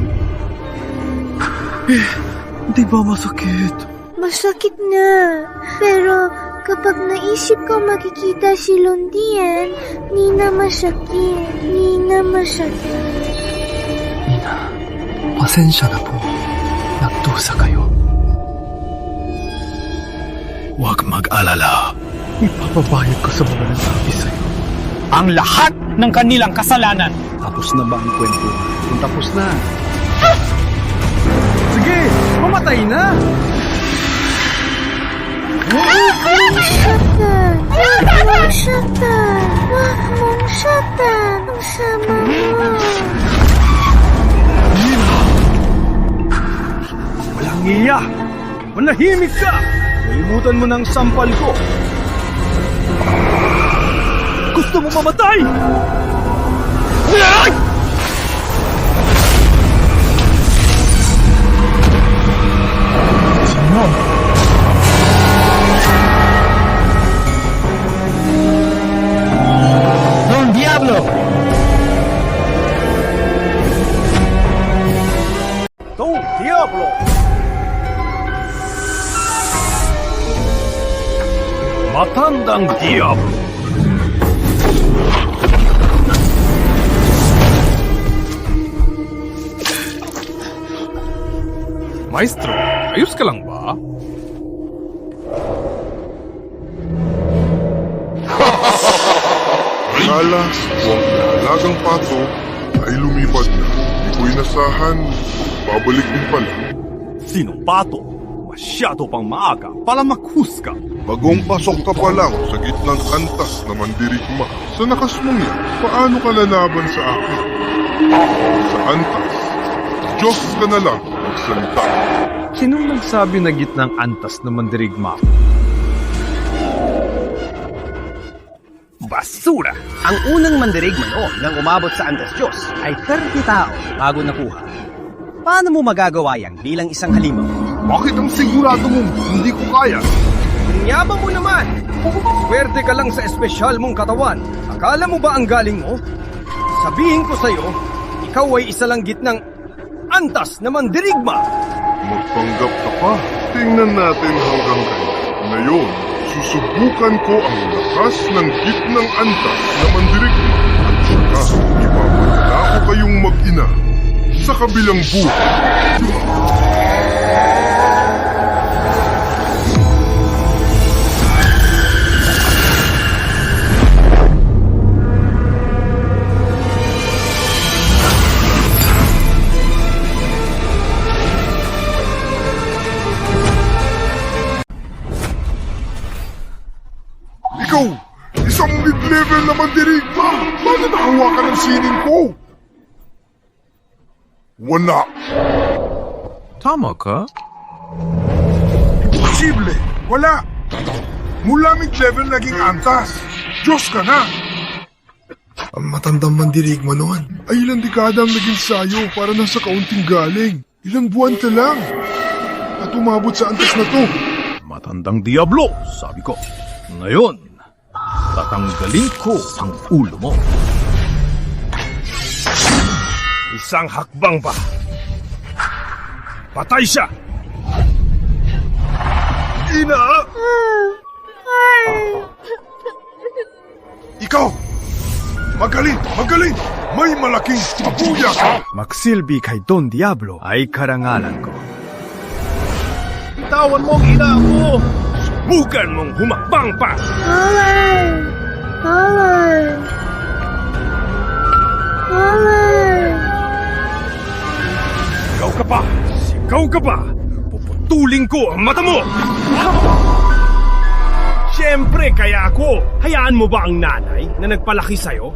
Di ba masakit? Masakit na. Pero kapag naisip ko makikita si Luntian, ni na masakit. Ni na masakit. Ina, pasensya na po. Nagdusa kayo. Huwag mag-alala. Ipapabayad ko sa mga nagsabi sa'yo. Ang lahat ng kanilang kasalanan. Tapos na ba ang kwento? Kung tapos na. Sige! Mamatay na! Huwag mong satan! Huwag mong satan! Huwag mong satan! Ang sama mo! Walang iya! Manahimik ka! Nalimutan mo ng sampal ko! Gusto mo mamatay? Sino? Don Diablo! Don Diablo! Matandang Diablo! Maestro, ayos ka lang ba? Akala ko ang nahalagang pato ay lumipad na. Di ko inasahan, babalik din pala. Sinong pato? Masyado pang maaga para maghusga. Bagong pasok ka pa lang sa gitnang antas na mandirigma. Sa nakas mong yan, paano ka lalaban sa akin? Sa antas, Diyos ka na lang magsalita. Sinong nagsabi na gitnang antas na mandirigma? Basura! Ang unang mandirigma noon nang umabot sa Antas Diyos ay 30 tao bago nakuha. Paano mo magagawa yan bilang isang halimaw? Bakit ang sigurado mong hindi ko kaya? Yabang mo naman! Swerte ka lang sa espesyal mong katawan. Akala mo ba ang galing mo? Sabihin ko sa'yo, ikaw ay isa lang gitnang antas na mandirigma! Magpanggap ka pa. Tingnan natin hanggang kailan. Ngayon, susubukan ko ang lakas ng gitnang antas na mandirigma. At saka, ipapadala ko kayong mag-ina sa kabilang buhay. mandirigma! Bakit nakawa ka ng sining ko? Wala! Tama ka? Imposible! Wala! Mula mid-level naging antas. Diyos ka na! Ang matandang mandirigma noon ay ilang dekada ang naging sayo para nasa kaunting galing. Ilang buwan ka lang. At umabot sa antas na to. Matandang Diablo, sabi ko. Ngayon, tatanggalin ko ang ulo mo. Isang hakbang pa. Patay siya! Ina! Ikaw! Magaling! Magaling! May malaking pabuya ka! Magsilbi kay Don Diablo ay karangalan ko. Bitawan mong ina ko! Subukan mong humakbang pa! Howard! Howard! Howard! Sigaw ka pa! Sigaw ka pa! Puputulin ko ang mata mo! Siyempre, kaya ako! Hayaan mo ba ang nanay na nagpalaki sa'yo?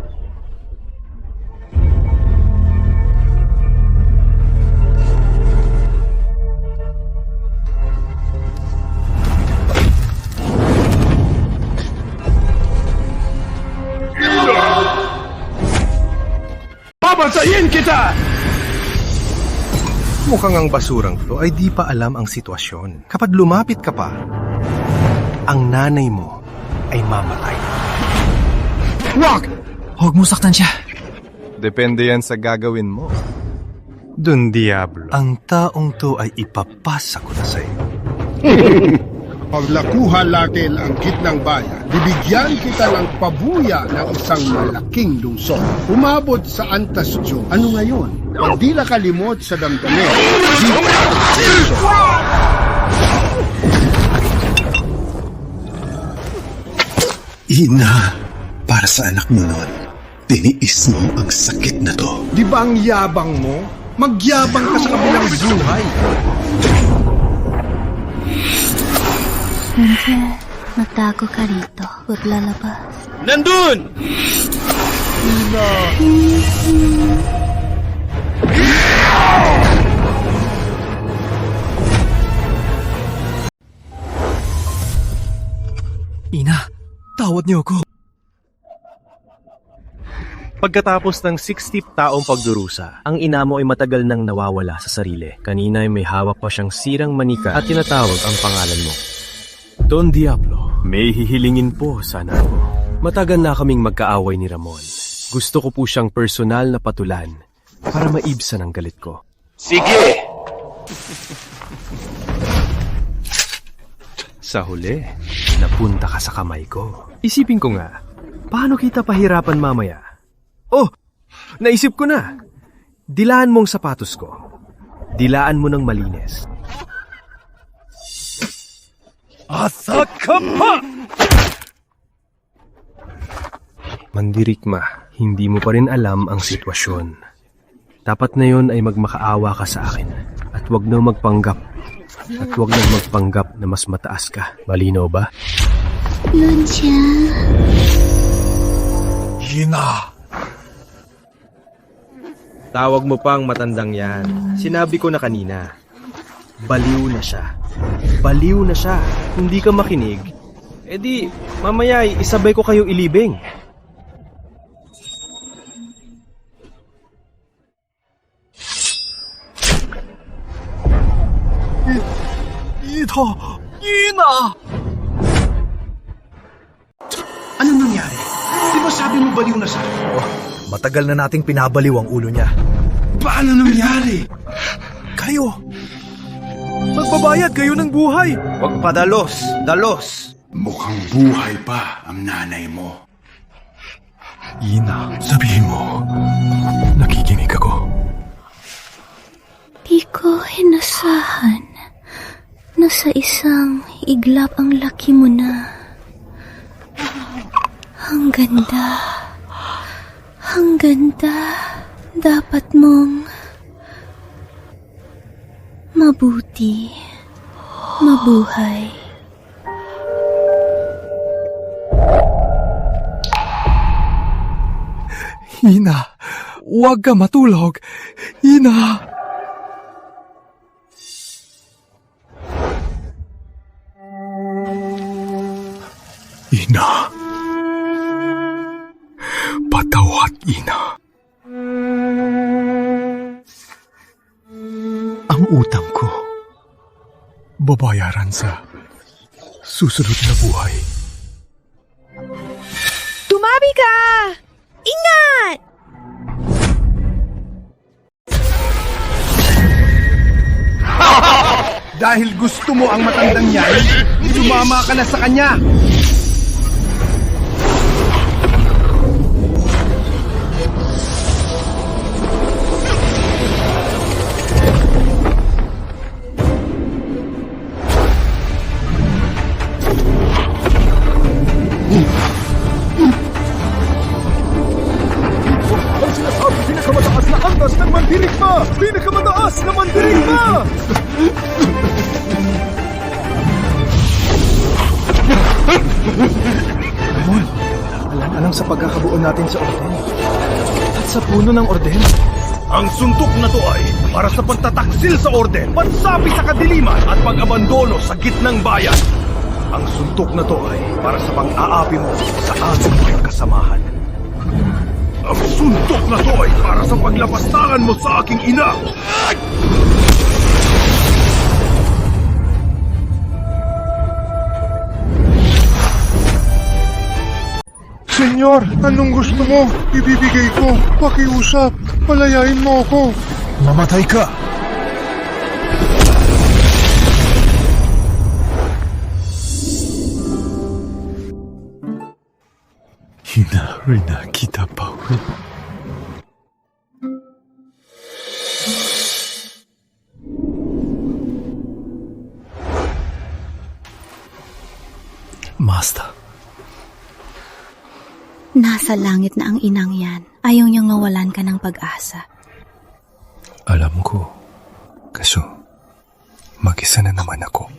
Papatayin kita! Mukhang ang basurang to ay di pa alam ang sitwasyon. Kapag lumapit ka pa, ang nanay mo ay mamatay. Wag! Huwag mo saktan siya. Depende yan sa gagawin mo. Don Diablo, ang taong to ay ipapasa ko na sa'yo. Pag nakuha natin ang gitnang bayan, bibigyan kita ng pabuya ng isang malaking lungsod. Umabot sa antas Diyos. Ano ngayon? Pag di nakalimot sa damdamin, Ina, para sa anak mo nun, tiniis mo ang sakit na to. Di ba ang yabang mo? Magyabang ka sa kabilang buhay. Miguel, magtago ka rito. Huwag lalabas. Nandun! Ina! Ina, tawad niyo ako. Pagkatapos ng 60 taong pagdurusa, ang ina mo ay matagal nang nawawala sa sarili. Kanina ay may hawak pa siyang sirang manika at tinatawag ang pangalan mo. Don Diablo, may hihilingin po sana ako. Matagal na kaming magkaaway ni Ramon. Gusto ko po siyang personal na patulan para maibsan ang galit ko. Sige! Sa huli, napunta ka sa kamay ko. Isipin ko nga, paano kita pahirapan mamaya? Oh, naisip ko na. Dilaan mo ang sapatos ko. Dilaan mo ng malinis. Asa ka pa! Mandirigma, hindi mo pa rin alam ang sitwasyon. Dapat na yon ay magmakaawa ka sa akin. At huwag na magpanggap. At huwag na magpanggap na mas mataas ka. Malinaw ba? Lucia. Ina! Tawag mo pang matandang yan. Sinabi ko na kanina. Baliw na siya. Baliw na siya. Kung di ka makinig, edi mamaya isabay ko kayo ilibing. Ito! Ina! Ano nangyari? Di ba sabi mo baliw na siya? Matagal na nating pinabaliw ang ulo niya. Paano nangyari? Kayo! Magbabayad kayo ng buhay! Huwag pa dalos! Dalos! Mukhang buhay pa ang nanay mo. Ina, sabihin mo. Nakikinig ako. Di ko inasahan na sa isang iglap ang laki mo na. Ang ganda. Ang ganda. Dapat mong mabuti. Mabuhay. 「Ina, huwag ka matulog. Ina! Ina. Patawad, Ina. Ang utang ko, babayaran sa susunod na buhay. Tumabi ka! Ingat! Dahil gusto mo ang matandang yan, sumama ka na sa kanya. Pinakamataas na antas ng mandirigma! Pinakamataas na mandirigma! Ramon, alang-alang sa pagkakabuo natin sa orden. At sa puno ng orden. Ang suntok na to ay para sa pagtataksil sa orden, pansabi sa kadiliman at pag-abandono sa gitnang bayan. Ang suntok na to ay para sa pang-aapi mo sa ating mga kasamahan. Ang suntok na to ay para sa paglapastangan mo sa aking ina. Senyor, anong gusto mo? Ibibigay ko. Pakiusap. Palayain mo ako. Mamatay ka! Hinari na kita, Paul. Master. Nasa langit na ang inang yan. Ayaw niyang mawalan ka ng pag-asa. Alam ko. Kaso, mag-isa na naman ako.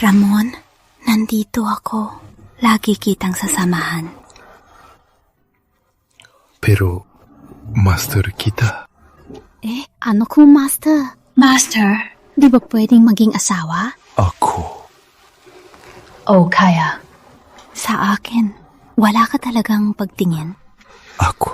Ramon, nandito ako. Lagi kitang sasamahan. Pero, Master kita. Ano kung Master? Master, di ba pwedeng maging asawa? Ako. O kaya? Sa akin, wala ka talagang pagtingin? Ako.